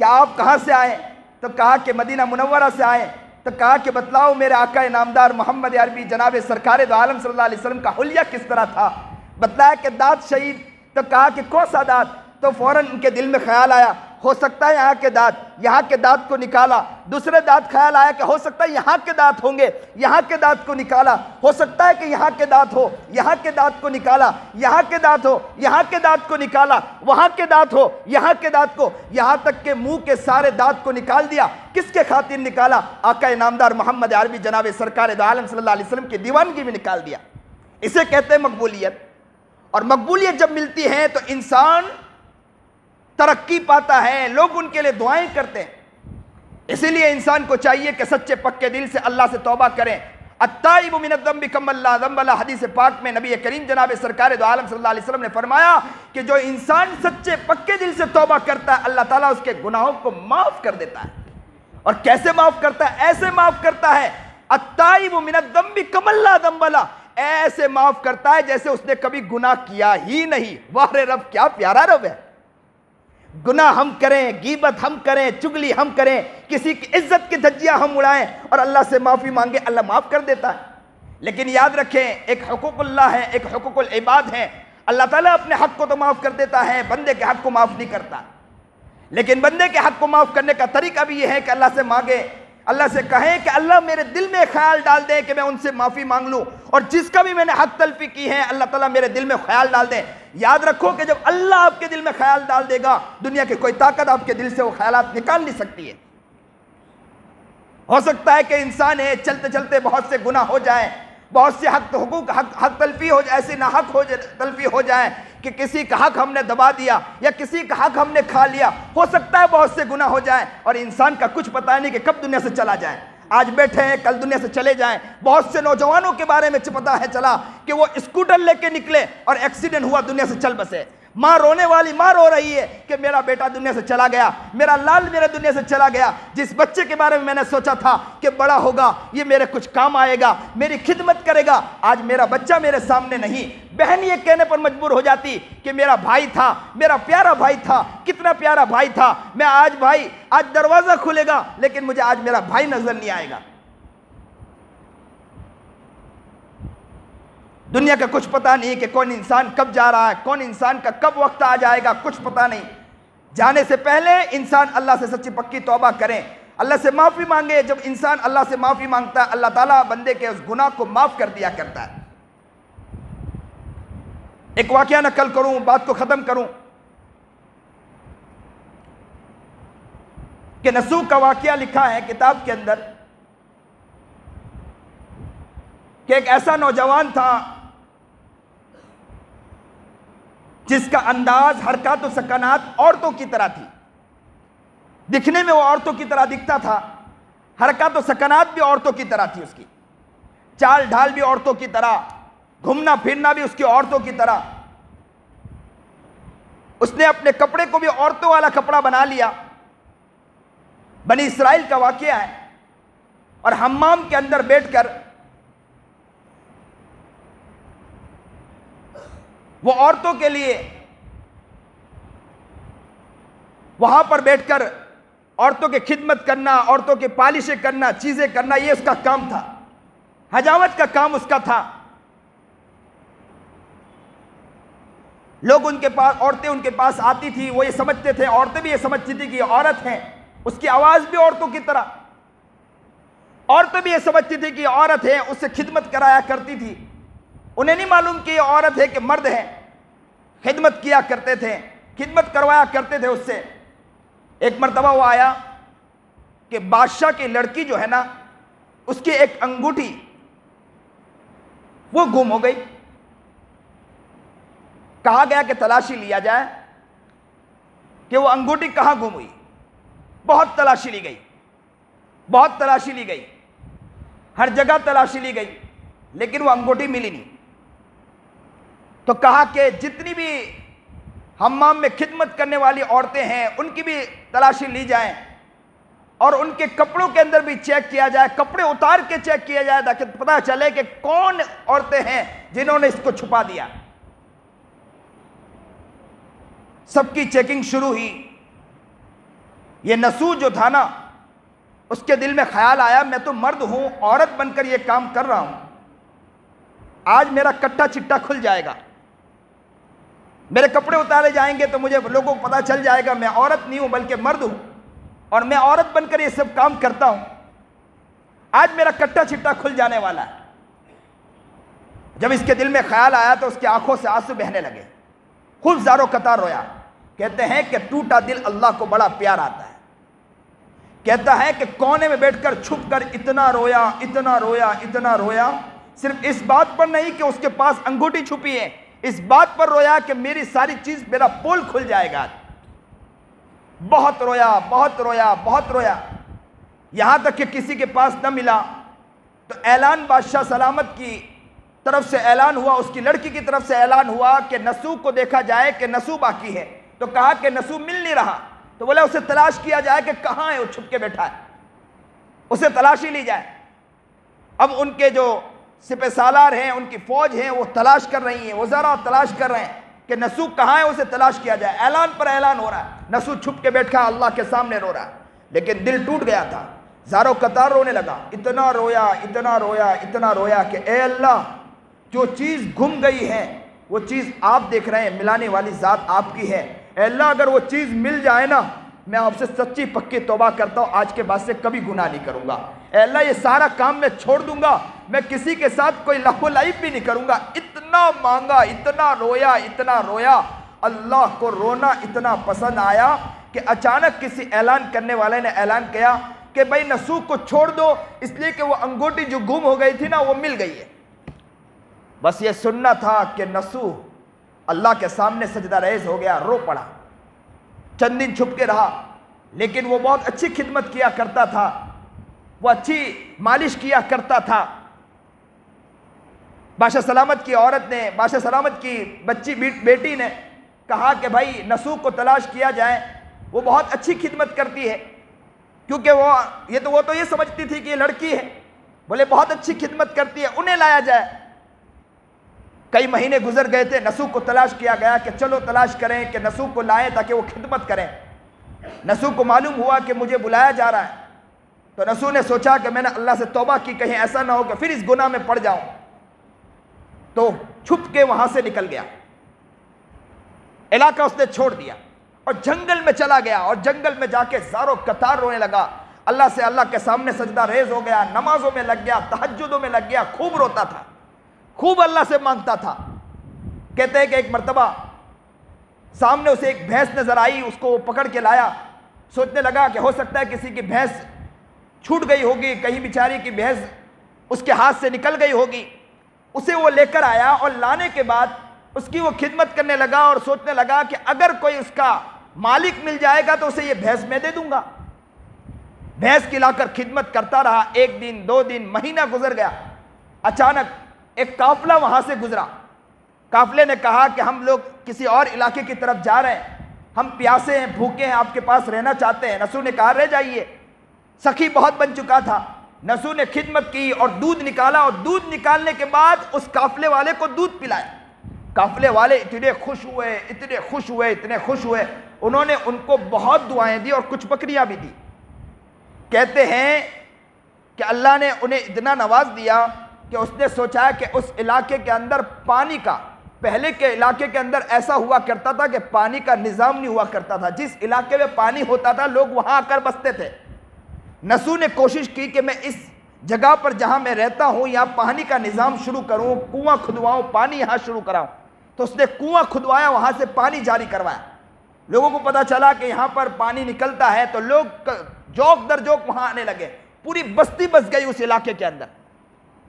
क्या आप कहां से आए? तो कहा कि मदीना मुनव्वरा से आए। तो कहा कि बतलाओ मेरे आका नामदार मोहम्मद अरबी जनाब सरकार दो आलम सल्लल्लाहु अलैहि वसल्लम का हुलिया किस तरह था? बतलाया कि दांत शहीद। तो कहा कि कौन सा दांत? तो फौरन उनके दिल में ख्याल आया, हो सकता है यहाँ के दांत, यहाँ के दांत को निकाला। दूसरे दांत ख्याल आया कि हो सकता है यहाँ के दांत होंगे, यहाँ के दांत को निकाला। हो सकता है कि यहाँ के दांत हो, यहाँ के दांत को निकाला। यहाँ के दांत हो, यहाँ के दांत को निकाला। वहाँ के दांत हो, यहाँ के दांत को, यहाँ तक के मुंह के सारे दांत को निकाल दिया। किसके खातिर निकाला? आका इनामदार मोहम्मद अरबी जनाब सरकार दो आलम सल्लल्लाहु अलैहि वसल्लम की दीवानगी में निकाल दिया। इसे कहते हैं मकबूलियत। और मकबूलियत जब मिलती है तो इंसान तरक्की पाता है, लोग उनके लिए दुआएं करते हैं। इसीलिए इंसान को चाहिए कि सच्चे पक्के दिल से अल्लाह से तौबा करें। अत्ताइबु मिनद्दम्बि कम्मल्ला ज़म्बला, हदीस पाक में नबी करीम जनाब सरकार दो आलम सल्लल्लाहु अलैहि वसल्लम ने फरमाया कि जो इंसान सच्चे पक्के दिल से तौबा करता है अल्लाह ताला उसके गुनाहों को माफ कर देता है। और कैसे माफ करता है? ऐसे माफ करता है, अत्ताइबु मिनद्दम्बि कम्मल्ला ज़म्बला, ऐसे माफ करता है जैसे उसने कभी गुनाह किया ही नहीं। वाह रे रब, क्या प्यारा रब है। गुनाह हम करें, गीबत हम करें, चुगली हम करें, किसी की इज्जत की धज्जियां हम उड़ाएं और अल्लाह से माफी मांगे, अल्लाह माफ कर देता है। लेकिन याद रखें, एक हुकूकुल्लाह है, एक हुकूकुल इबाद है। अल्लाह ताला अपने हक को तो माफ कर देता है, बंदे के हक को माफ नहीं करता। लेकिन बंदे के हक को माफ करने का तरीका भी यह है कि अल्लाह से मांगे, अल्लाह से कहें कि अल्लाह मेरे दिल में ख्याल डाल दे कि मैं उनसे माफ़ी मांग लूँ, और जिसका भी मैंने हक तलफी की है अल्लाह ताला मेरे दिल में ख्याल डाल दे। याद रखो कि जब अल्लाह आपके दिल में ख्याल डाल देगा, दुनिया की कोई ताकत आपके दिल से वो ख्यालात निकाल नहीं सकती है। हो सकता है कि इंसान है, चलते चलते बहुत से गुनाह हो जाए, बहुत से हक तलफी हो जाए, ऐसी ना हक हो तलफी हो जाए कि किसी का हक हमने दबा दिया या किसी का हक हमने खा लिया। हो सकता है बहुत से गुनाह हो जाए और इंसान का कुछ पता नहीं कि कब दुनिया से चला जाए। आज बैठे हैं, कल दुनिया से चले जाएं। बहुत से नौजवानों के बारे में पता है चला कि वो स्कूटर लेके निकले और एक्सीडेंट हुआ, दुनिया से चल बसे। माँ रोने वाली माँ रो रही है कि मेरा बेटा दुनिया से चला गया, मेरा लाल मेरे दुनिया से चला गया। जिस बच्चे के बारे में मैंने सोचा था कि बड़ा होगा, ये मेरे कुछ काम आएगा, मेरी खिदमत करेगा, आज मेरा बच्चा मेरे सामने नहीं। बहन ये कहने पर मजबूर हो जाती कि मेरा भाई था, मेरा प्यारा भाई था, कितना प्यारा भाई था, मैं आज भाई, आज दरवाजा खुलेगा लेकिन मुझे आज मेरा भाई नजर नहीं आएगा। दुनिया का कुछ पता नहीं कि कौन इंसान कब जा रहा है, कौन इंसान का कब वक्त आ जाएगा, कुछ पता नहीं। जाने से पहले इंसान अल्लाह से सच्ची पक्की तौबा करें, अल्लाह से माफ़ी मांगे। जब इंसान अल्लाह से माफ़ी मांगता है, अल्लाह ताला बंदे के उस गुनाह को माफ़ कर दिया करता है। एक वाक़या नकल करूं, बात को ख़त्म करूं कि नसूख का वाक़या लिखा है किताब के अंदर कि एक ऐसा नौजवान था जिसका अंदाज, हरकत और सकनात औरतों की तरह थी। दिखने में वो औरतों की तरह दिखता था, हरकत और सकनात भी औरतों की तरह थी, उसकी चाल ढाल भी औरतों की तरह, घूमना फिरना भी उसकी औरतों की तरह। उसने अपने कपड़े को भी औरतों वाला कपड़ा बना लिया। बनी इस्राइल का वाकया है। और हम्माम के अंदर बैठकर वो औरतों के लिए वहां पर बैठकर औरतों की खिदमत करना, औरतों की पालिशें करना, चीजें करना, ये उसका काम था, हजामत का काम उसका था। लोग उनके पास, औरतें उनके पास आती थी, वो ये समझते थे, औरतें भी ये समझती थी कि ये औरत है, उसकी आवाज भी औरतों की तरह। औरतें भी ये समझती थी कि ये औरत है, उससे खिदमत कराया करती थी। उन्हें नहीं मालूम कि ये औरत है कि मर्द है। खिदमत किया करते थे, खिदमत करवाया करते थे उससे। एक मर्तबा वो आया कि बादशाह की लड़की जो है ना, उसकी एक अंगूठी वो गुम हो गई। कहा गया कि तलाशी लिया जाए कि वो अंगूठी कहां गुम हुई। बहुत तलाशी ली गई, बहुत तलाशी ली गई, हर जगह तलाशी ली गई, लेकिन वो अंगूठी मिली नहीं। तो कहा कि जितनी भी हम्माम में खिदमत करने वाली औरतें हैं उनकी भी तलाशी ली जाए और उनके कपड़ों के अंदर भी चेक किया जाए, कपड़े उतार के चेक किया जाए ताकि पता चले कि कौन औरतें हैं जिन्होंने इसको छुपा दिया। सबकी चेकिंग शुरू हुई। ये नसूह जो था ना, उसके दिल में ख्याल आया, मैं तो मर्द हूं, औरत बनकर ये काम कर रहा हूं, आज मेरा कट्टा चिट्टा खुल जाएगा। मेरे कपड़े उतारे जाएंगे तो मुझे लोगों को पता चल जाएगा मैं औरत नहीं हूं बल्कि मर्द हूं, और मैं औरत बनकर ये सब काम करता हूं। आज मेरा कट्टा चिट्टा खुल जाने वाला है। जब इसके दिल में ख्याल आया तो उसकी आंखों से आंसू बहने लगे, खूब ज़ारो कतार रोया। कहते हैं कि टूटा दिल अल्लाह को बड़ा प्यार आता है। कहता है कि कोने में बैठकर छुप कर इतना रोया, इतना रोया, इतना रोया, सिर्फ इस बात पर नहीं कि उसके पास अंगूठी छुपी है, इस बात पर रोया कि मेरी सारी चीज, मेरा पोल खुल जाएगा। बहुत रोया, बहुत रोया, बहुत रोया, यहां तक कि किसी के पास न मिला तो ऐलान बादशाह सलामत की तरफ से ऐलान हुआ, उसकी लड़की की तरफ से ऐलान हुआ कि नसूब को देखा जाए कि नसूब बाकी है। तो कहा कि नसूब मिल नहीं रहा, तो बोला उसे तलाश किया जाए कि कहां है, वो छुप के बैठा है, उसे तलाशी ली जाए। अब उनके जो सिपह सालार हैं, उनकी फौज है, वो तलाश कर रही है, वज़ारा तलाश कर रहे हैं कि नसूब कहां है, उसे तलाश किया जाए। ऐलान पर ऐलान हो रहा है, नसूब छुप के बैठा अल्लाह के सामने रो रहा है, लेकिन दिल टूट गया था, ज़ारो कतार रोने लगा। इतना रोया, इतना रोया, इतना रोया कि ए अल्लाह, जो चीज़ गुम गई है वो चीज़ आप देख रहे हैं, मिलाने वाली ज़ात आपकी है। अल्लाह अगर वो चीज़ मिल जाए ना, मैं आपसे सच्ची पक्की तौबा करता हूँ, आज के बाद से कभी गुनाह नहीं करूँगा। अल्लाह ये सारा काम मैं छोड़ दूंगा, मैं किसी के साथ कोई लहू लाइफ भी नहीं करूँगा। इतना मांगा, इतना रोया, इतना रोया, अल्लाह को रोना इतना पसंद आया कि अचानक किसी ऐलान करने वाले ने ऐलान किया कि भाई नसूब को छोड़ दो, इसलिए कि वो अंगूठी जो गुम हो गई थी ना, वो मिल गई है। बस ये सुनना था कि नसूब अल्लाह के सामने सजदा रेज़ हो गया, रो पड़ा। चंद दिन छुप के रहा, लेकिन वो बहुत अच्छी खिदमत किया करता था, वो अच्छी मालिश किया करता था। बादशाह सलामत की औरत ने, बादशाह सलामत की बच्ची बेटी ने कहा कि भाई नसूब को तलाश किया जाए, वो बहुत अच्छी खिदमत करती है, क्योंकि वो तो ये समझती थी कि ये लड़की है। बोले बहुत अच्छी खिदमत करती है, उन्हें लाया जाए। कई महीने गुजर गए थे, नसूब को तलाश किया गया कि चलो तलाश करें कि नसूब को लाएं ताकि वो खिदमत करें। नसूब को मालूम हुआ कि मुझे बुलाया जा रहा है, तो नसूब ने सोचा कि मैंने अल्लाह से तौबा की, कहीं ऐसा ना हो कि फिर इस गुनाह में पड़ जाऊं, तो छुप के वहां से निकल गया, इलाका उसने छोड़ दिया और जंगल में चला गया, और जंगल में जाके ज़ारो कतार रोने लगा। अल्लाह से अल्लाह के सामने सजदा रेज़ हो गया, नमाजों में लग गया, तहज्जुदों में लग गया, खूब रोता था, खूब अल्लाह से मांगता था। कहते हैं कि एक मर्तबा सामने उसे एक भैंस नजर आई, उसको वो पकड़ के लाया। सोचने लगा कि हो सकता है किसी की भैंस छूट गई होगी, कहीं बेचारी की भैंस उसके हाथ से निकल गई होगी। उसे वो लेकर आया और लाने के बाद उसकी वो खिदमत करने लगा और सोचने लगा कि अगर कोई उसका मालिक मिल जाएगा तो उसे ये भैंस मैं दे दूंगा। भैंस की लाकर खिदमत करता रहा। एक दिन, 2 दिन, महीना गुजर गया। अचानक एक काफिला वहां से गुजरा। काफिले ने कहा कि हम लोग किसी और इलाके की तरफ जा रहे हैं, हम प्यासे हैं, भूखे हैं, आपके पास रहना चाहते हैं। नसूह ने कहा रह जाइए। सखी बहुत बन चुका था। नसूह ने खिदमत की और दूध निकाला, और दूध निकालने के बाद उस काफिले वाले को दूध पिलाया। काफिले वाले इतने खुश हुए, इतने खुश हुए, इतने खुश हुए, उन्होंने उनको बहुत दुआएं दी और कुछ बकरियां भी दी। कहते हैं कि अल्लाह ने उन्हें इतना नवाज दिया कि उसने सोचा कि उस इलाके के अंदर पानी का, पहले के इलाके के अंदर ऐसा हुआ करता था कि पानी का निज़ाम नहीं हुआ करता था। जिस इलाके में पानी होता था लोग वहां आकर बसते थे। नसूह ने कोशिश की कि मैं इस जगह पर जहां मैं रहता हूं यहाँ पानी का निज़ाम शुरू करूं, कुआं खुदवाऊं, पानी यहाँ शुरू कराऊं। तो उसने कुआं खुदवाया, वहां से पानी जारी करवाया। लोगों को पता चला कि यहाँ पर पानी निकलता है, तो लोग जोक दर जोक वहां आने लगे। पूरी बस्ती बस गई उस इलाके के अंदर,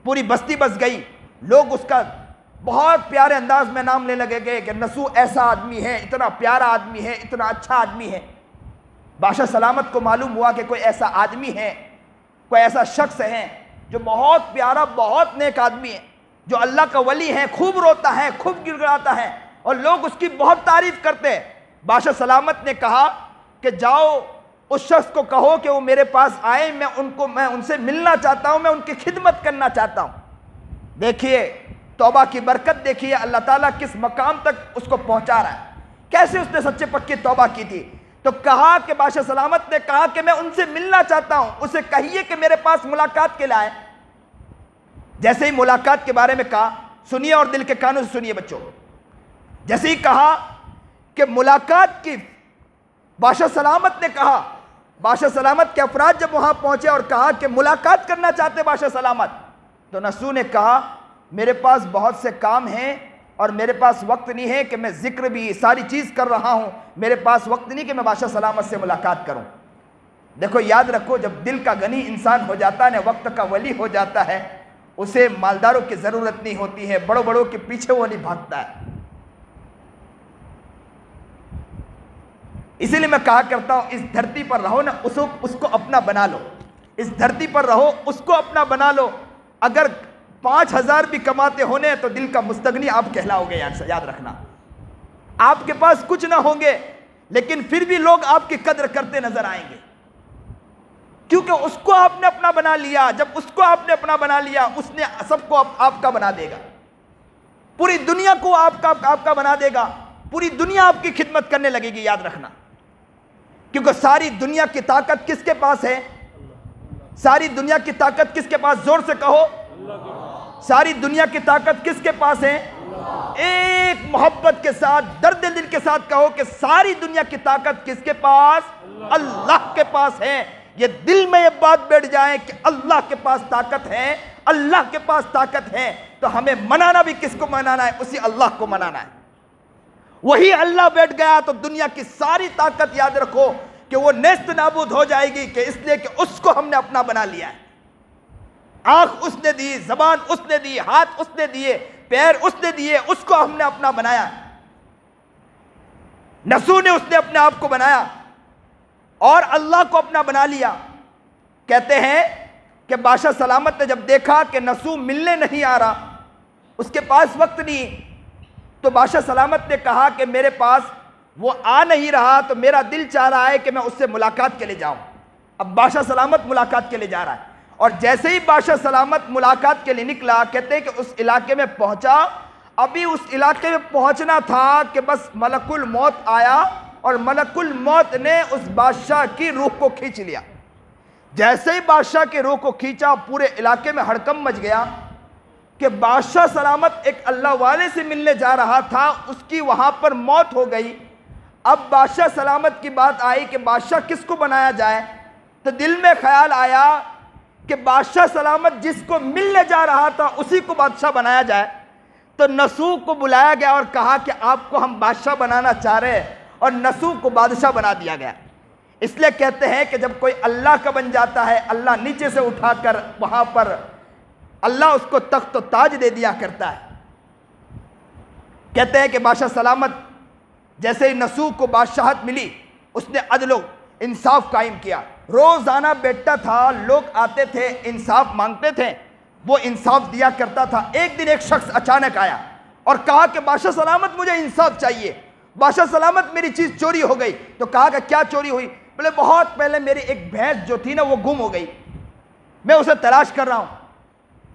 पूरी बस्ती बस गई। लोग उसका बहुत प्यारे अंदाज में नाम लेने लगे कि नसूह ऐसा आदमी है, इतना प्यारा आदमी है, इतना अच्छा आदमी है। बादशाह सलामत को मालूम हुआ कि कोई ऐसा आदमी है, कोई ऐसा शख्स है जो बहुत प्यारा, बहुत नेक आदमी है, जो अल्लाह का वली है, खूब रोता है, खूब गिड़गिड़ाता है और लोग उसकी बहुत तारीफ करते हैं। बादशाह सलामत ने कहा कि जाओ उस शख्स को कहो कि वो मेरे पास आए, मैं उनसे मिलना चाहता हूं, मैं उनकी खिदमत करना चाहता हूं। देखिए तौबा की बरकत, देखिए अल्लाह ताला किस मकाम तक उसको पहुंचा रहा है, कैसे उसने सच्चे पक्की तौबा की थी। तो कहा कि बादशाह सलामत ने कहा कि मैं उनसे मिलना चाहता हूं, उसे कहिए कि मेरे पास मुलाकात के लिए आए। जैसे ही मुलाकात के बारे में कहा, सुनिए और दिल के कानों से सुनिए बच्चों। जैसे ही कहा कि मुलाकात की, बादशाह सलामत ने कहा, बादशाह सलामत के अफराद जब वहां पहुंचे और कहा कि मुलाकात करना चाहते बादशाह सलामत, तो नसू ने कहा मेरे पास बहुत से काम हैं और मेरे पास वक्त नहीं है कि मैं जिक्र भी सारी चीज़ कर रहा हूं, मेरे पास वक्त नहीं कि मैं बादशाह सलामत से मुलाकात करूं। देखो याद रखो, जब दिल का गनी इंसान हो जाता है, वक्त का वली हो जाता है, उसे मालदारों की ज़रूरत नहीं होती है, बड़ों बड़ों के पीछे वो नहीं भागता है। इसीलिए मैं कहा करता हूं, इस धरती पर रहो ना, उसको अपना बना लो। इस धरती पर रहो, उसको अपना बना लो। अगर 5,000 भी कमाते होने तो दिल का मुस्तगनी आप कहलाओगे। याद रखना, आपके पास कुछ ना होंगे लेकिन फिर भी लोग आपकी कद्र करते नजर आएंगे, क्योंकि उसको आपने अपना बना लिया। जब उसको आपने अपना बना लिया, उसने सबको आपका बना देगा, पूरी दुनिया को आपका बना देगा, पूरी दुनिया आपकी खिदमत करने लगेगी। याद रखना, क्योंकि सारी दुनिया की ताकत किसके पास है? सारी दुनिया की ताकत किसके पास? जोर से कहो, सारी दुनिया की ताकत किसके पास है? एक मोहब्बत के साथ, दर्द दिल के साथ कहो कि सारी दुनिया की ताकत किसके पास? अल्लाह के पास है। ये दिल में ये बात बैठ जाए कि अल्लाह के पास ताकत है, अल्लाह के पास ताकत है, तो हमें मनाना भी किसको मनाना है? उसी अल्लाह को मनाना है। वही अल्लाह बैठ गया तो दुनिया की सारी ताकत, याद रखो कि वो नेस्त नाबूद हो जाएगी, कि इसलिए कि उसको हमने अपना बना लिया है। आंख उसने दी, जबान उसने दी, हाथ उसने दिए, पैर उसने दिए, उसको हमने अपना बनाया। नसू ने उसने अपने आप को बनाया और अल्लाह को अपना बना लिया। कहते हैं कि बादशाह सलामत ने जब देखा कि नसू मिलने नहीं आ रहा, उसके पास वक्त नहीं, तो बादशाह सलामत ने कहा कि मेरे पास वो आ नहीं रहा, तो मेरा दिल चाह रहा है कि मैं उससे मुलाकात के लिए जाऊं। अब बादशाह सलामत मुलाकात के लिए जा रहा है, और जैसे ही बादशाह सलामत मुलाकात के लिए निकला, कहते हैं कि उस इलाके में पहुंचा। अभी उस इलाके में पहुंचना था कि बस मलकुल मौत आया, और मलकुल मौत ने उस बादशाह की रूह को खींच लिया। जैसे ही बादशाह की रूह को खींचा, पूरे इलाके में हड़कंप मच गया कि बादशाह सलामत एक अल्लाह वाले से मिलने जा रहा था, उसकी वहां पर मौत हो गई। अब बादशाह सलामत की बात आई कि बादशाह किसको बनाया जाए, तो दिल में ख्याल आया कि बादशाह सलामत जिसको मिलने जा रहा था उसी को बादशाह बनाया जाए। तो नसू को बुलाया गया और कहा कि आपको हम बादशाह बनाना चाह रहे हैं, और नसू को बादशाह बना दिया गया। इसलिए कहते हैं कि जब कोई अल्लाह का बन जाता है, अल्लाह नीचे से उठाकर वहां पर अल्लाह उसको तख्त ताज दे दिया करता है। कहते हैं कि बादशाह सलामत जैसे ही नसू को बादशाहत मिली, उसने अदलो इंसाफ कायम किया। रोजाना बैठता था, लोग आते थे, इंसाफ मांगते थे, वो इंसाफ दिया करता था। एक दिन एक शख्स अचानक आया और कहा कि बादशाह सलामत मुझे इंसाफ चाहिए, बादशाह सलामत मेरी चीज चोरी हो गई। तो कहा कि क्या चोरी हुई? बोले बहुत पहले मेरी एक भैंस जो थी ना वो गुम हो गई, मैं उसे तलाश कर रहा हूं।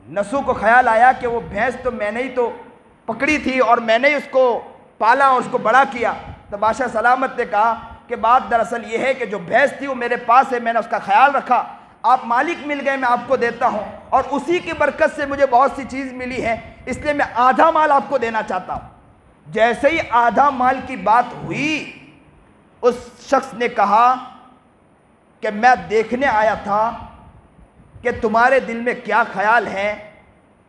नसू को ख्याल आया कि वो भैंस तो मैंने ही तो पकड़ी थी और मैंने ही उसको पाला और उसको बड़ा किया। तो बादशाह सलामत ने कहा कि बात दरअसल ये है कि जो भैंस थी वो मेरे पास है, मैंने उसका ख्याल रखा, आप मालिक मिल गए, मैं आपको देता हूं, और उसी की बरकत से मुझे बहुत सी चीज़ मिली है, इसलिए मैं आधा माल आपको देना चाहता हूं। जैसे ही आधा माल की बात हुई, उस शख्स ने कहा कि मैं देखने आया था कि तुम्हारे दिल में क्या ख्याल है।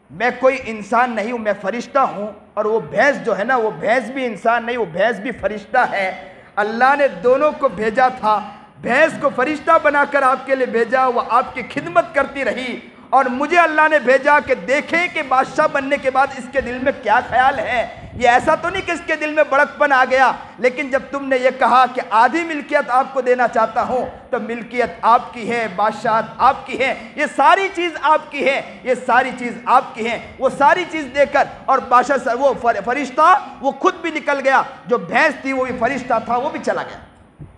मैं कोई इंसान नहीं हूं, मैं फरिश्ता हूं, और वो भैंस जो है ना, वो भैंस भी इंसान नहीं, वो भैंस भी फरिश्ता है। अल्लाह ने दोनों को भेजा था, भैंस को फरिश्ता बनाकर आपके लिए भेजा, वो आपकी खिदमत करती रही, और मुझे अल्लाह ने भेजा कि देखें कि बादशाह बनने के बाद इसके दिल में क्या ख्याल है। ये ऐसा तो नहीं कि इसके दिल में बड़कपन आ गया, लेकिन जब तुमने ये कहा कि आधी मिल्कियत आपको देना चाहता हूं, तो मिल्कियत आपकी है, बादशाहत आपकी है, ये सारी चीज़ आपकी है, ये सारी चीज़ आपकी है। वो सारी चीज़ देकर और बादशाह वो फरिश्ता वो खुद भी निकल गया, जो भैंस थी वो भी फरिश्ता था, वो भी चला गया।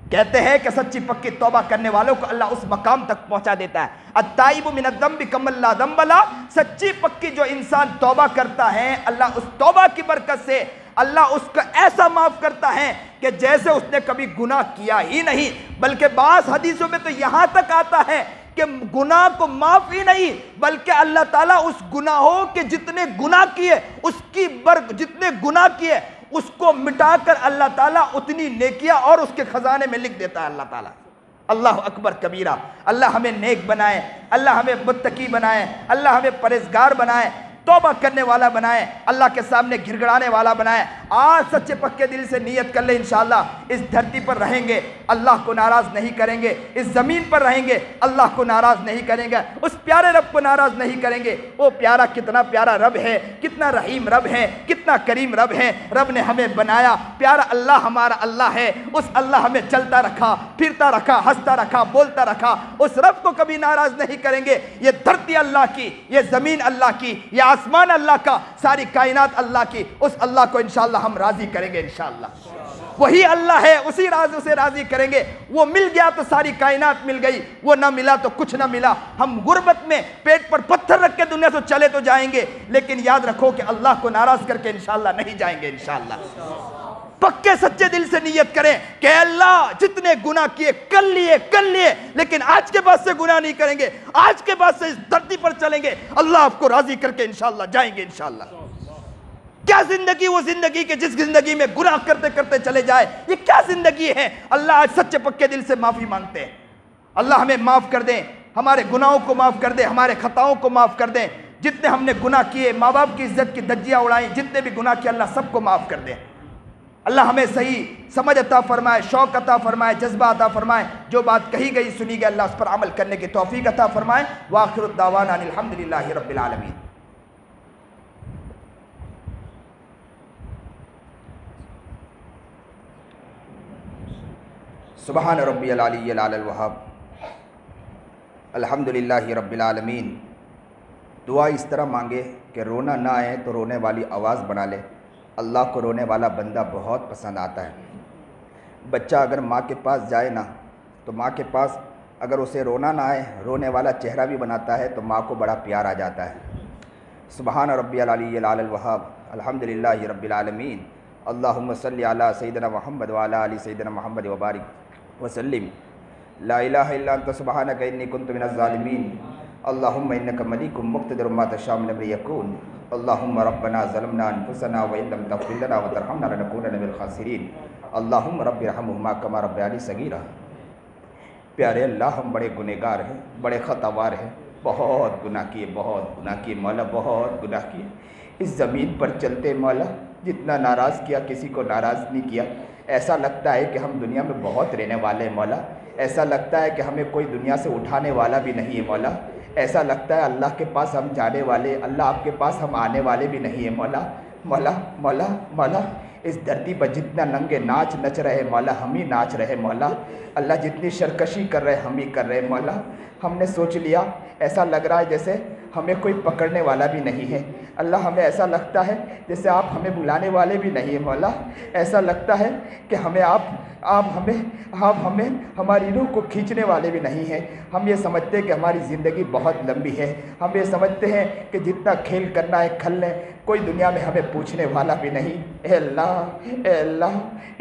कहते हैं कि सच्ची पक्की तौबा करने वालों को अल्लाह उस मकाम तक पहुंचा देता है। अत्ताइबु मिनद्दम्बि कमल्ला दम्बला, सच्ची पक्की जो इंसान तौबा करता है, अल्लाह उस तौबा की बरकत से अल्लाह उसका ऐसा माफ करता है कि जैसे उसने कभी गुनाह किया ही नहीं। बल्कि बाज़ हदीसों में तो यहाँ तक आता है कि गुनाह को माफ ही नहीं, बल्कि अल्लाह ताला उस गुनाहों के जितने गुनाह किए उसकी जितने गुनाह किए उसको मिटाकर अल्लाह ताला उतनी नेकियां और उसके खजाने में लिख देता है अल्लाह ताला। अल्लाह अकबर कबीरा। अल्लाह हमें नेक बनाए, अल्लाह हमें मुत्तकी बनाए, अल्लाह हमें परहेजगार बनाए, तौबा करने वाला बनाए, अल्लाह के सामने गिड़गिड़ाने वाला बनाए। आज सच्चे पक्के दिल से नियत कर ले, इंशाअल्लाह इस धरती पर रहेंगे, अल्लाह को नाराज नहीं करेंगे, इस जमीन पर रहेंगे, अल्लाह को नाराज नहीं करेंगे, उस प्यारे रब को नाराज नहीं करेंगे। वो प्यारा, कितना प्यारा रब है, कितना रहीम रब है, कितना करीम रब है। रब ने हमें बनाया, प्यारा अल्लाह हमारा अल्लाह है। उस अल्लाह हमें चलता रखा, फिरता रखा, हंसता रखा, बोलता रखा। उस रब को कभी नाराज नहीं करेंगे। ये धरती अल्लाह की, ये जमीन अल्लाह की, ये आसमान अल्लाह का, सारी कायनात अल्लाह की। उस अल्लाह को इंशाअल्लाह हम राजी करेंगे। इंशाअल्लाह वही अल्लाह है, उसी राज उसे राजी करेंगे। वो मिल गया तो सारी कायनात मिल गई, वो ना मिला तो कुछ ना मिला। हम गुर्बत में पेट पर पत्थर रख के दुनिया से चले तो जाएंगे, लेकिन याद रखो कि अल्लाह को नाराज करके इंशाअल्लाह नहीं जाएंगे। इंशाअल्लाह पक्के सच्चे दिल से नियत करें कि अल्लाह जितने गुनाह किए कर लिए, लेकिन आज के बाद से गुनाह नहीं करेंगे, आज के बाद से इस धरती पर चलेंगे, अल्लाह आपको राजी करके इंशाअल्लाह जाएंगे। इंशाअल्लाह क्या जिंदगी, वो जिंदगी के जिस जिंदगी में गुनाह करते करते चले जाए, ये क्या जिंदगी है। अल्लाह आज सच्चे पक्के दिल से माफी मांगते हैं। अल्लाह हमें माफ कर दें, हमारे गुनाहों को माफ कर दें, हमारे खताओं को माफ कर दें। जितने हमने गुनाह किए, माँ बाप की इज्जत की धज्जियां उड़ाई, जितने भी गुनाह किए, अल्लाह सबको माफ कर दें। अल्लाह हमें सही समझ अता फरमाए, शौक अता फरमाए, जज्बा अता फरमाए। जो बात कही गई सुनी गई, अल्लाह उस पर अमल करने की तौफीक अता फरमाए। व आखिरु दावाना अनिल हम्दुलिल्लाहि रब्बिल आलमीन। सुबहान रब्बियल अलिय्यिल आलल वहाब, अल्हम्दुलिल्लाहि रब्बिल आलमीन। दुआ इस तरह मांगे कि रोना ना आए तो रोने वाली आवाज़ बना ले। अल्लाह को रोने वाला बंदा बहुत पसंद आता है। बच्चा अगर माँ के पास जाए ना, तो माँ के पास अगर उसे रोना ना आए, रोने वाला चेहरा भी बनाता है, तो माँ को बड़ा प्यार आ जाता है। सुबहान रब्बियल अलिय्यिल आलल वहाब, अल्हम्दुलिल्लाहि रब्बिल आलमीन। अल्लाहुम्मा सल्लि अला सय्यिदिना मुहम्मद व अला आलि सय्यिदिना मुहम्मद व बारिक वसल्लिम। ला इलाहा इल्ला अंता सुब्हानका इन्नी कुन्तु मिनज़ ज़ालिमीन। अल्लाहुम्मा इन्नका मलीकुम मुक़्तदिरुम मा तशाअ मिन अम्रि यकून। अल्लाहुम्मा रब्बना ज़लमना अनफुसना व इन लम तग़फिर लना व तरहमना लनकूनन्ना मिनल ख़ासिरीन। अल्लाहुम्मा रब्बिरहमहुमा कमा रब्बयानी सगीरा। प्यारे अल्लाह, हम बड़े गुनहगार हैं, बड़े ख़तावार हैं, बहुत गुनाह किए, बहुत गुनाह किए मौला, बहुत गुनाह किए। इस ज़मीन पर चलते मौला जितना नाराज़ किया, किसी को नाराज़ नहीं किया। ऐसा लगता है कि हम दुनिया में बहुत रहने वाले हैं मौला। ऐसा लगता है कि हमें कोई दुनिया से उठाने वाला भी नहीं है मौला। ऐसा लगता है अल्लाह के पास हम जाने वाले, अल्लाह आपके पास हम आने वाले भी नहीं है मौला। मौला मौला मौला, इस धरती पर जितना नंगे नाच नच रहे मौला, हम ही नाच रहे मौला। अल्लाह जितनी सरकशी कर रहे हम ही कर रहे मौला। हमने सोच लिया, ऐसा लग रहा है जैसे हमें कोई पकड़ने वाला भी नहीं है अल्लाह। हमें ऐसा लगता है जैसे आप हमें बुलाने वाले भी नहीं है मौला। ऐसा लगता है कि आप हमें हमारी रूह को खींचने वाले भी नहीं हैं। हम ये समझते हैं कि हमारी ज़िंदगी बहुत लंबी है। हम ये समझते हैं कि जितना खेल करना है खेल लें, कोई दुनिया में हमें पूछने वाला भी नहीं। ए अल्लाह,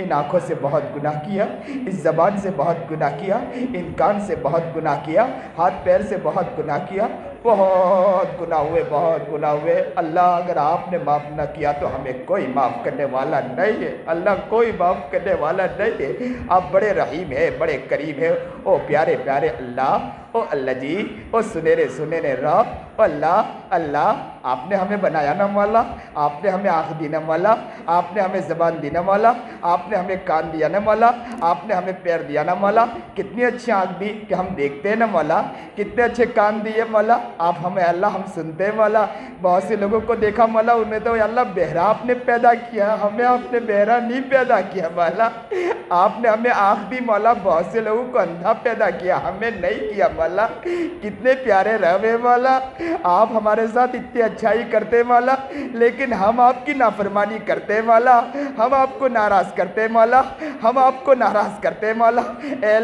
इन आँखों से बहुत गुनाह किया, इस ज़बान से बहुत गुनाह किया, इन कान से बहुत गुनाह किया, हाथ पैर से बहुत गुनाह किया, बहुत गुनाह हुए, बहुत गुनाह हुए। अल्लाह अगर आपने माफ़ न किया तो हमें कोई माफ़ करने वाला नहीं है अल्लाह, कोई माफ़ करने वाला नहीं है। आप बड़े रहीम है, बड़े करीम है। ओ प्यारे प्यारे अल्लाह, ओ अल्लाह जी, ओ सुनहरे सुनहरे रब, अल्लाह आपने हमें बनाया ना मौला, आपने हमें आँख दी ना मौला, आपने हमें ज़बान दी ना मौला, आपने हमें कान दिया ना मौला, आपने हमें पैर दिया ना मौला। कितनी अच्छी आँख दी कि हम देखते हैं ना मौला, कितने अच्छे कान दिए मौला आप हमें अल्लाह, हम सुनते हैं मौला। बहुत से लोगों को देखा मौला, उन्हें तो अल्लाह बहरा आपने पैदा किया, हमें आपने बहरा नहीं पैदा किया मौला। आपने हमें आँख दी मौला, बहुत से लोगों को अंधा पैदा किया, हमें नहीं किया मौला। कितने प्यारे रहे मौला, आप हमारे साथ इतनी अच्छाई करते मौला, लेकिन हम आपकी नाफरमानी करते मौला, हम आपको नाराज़ करते मौला, हम आपको नाराज़ करते मौला। ए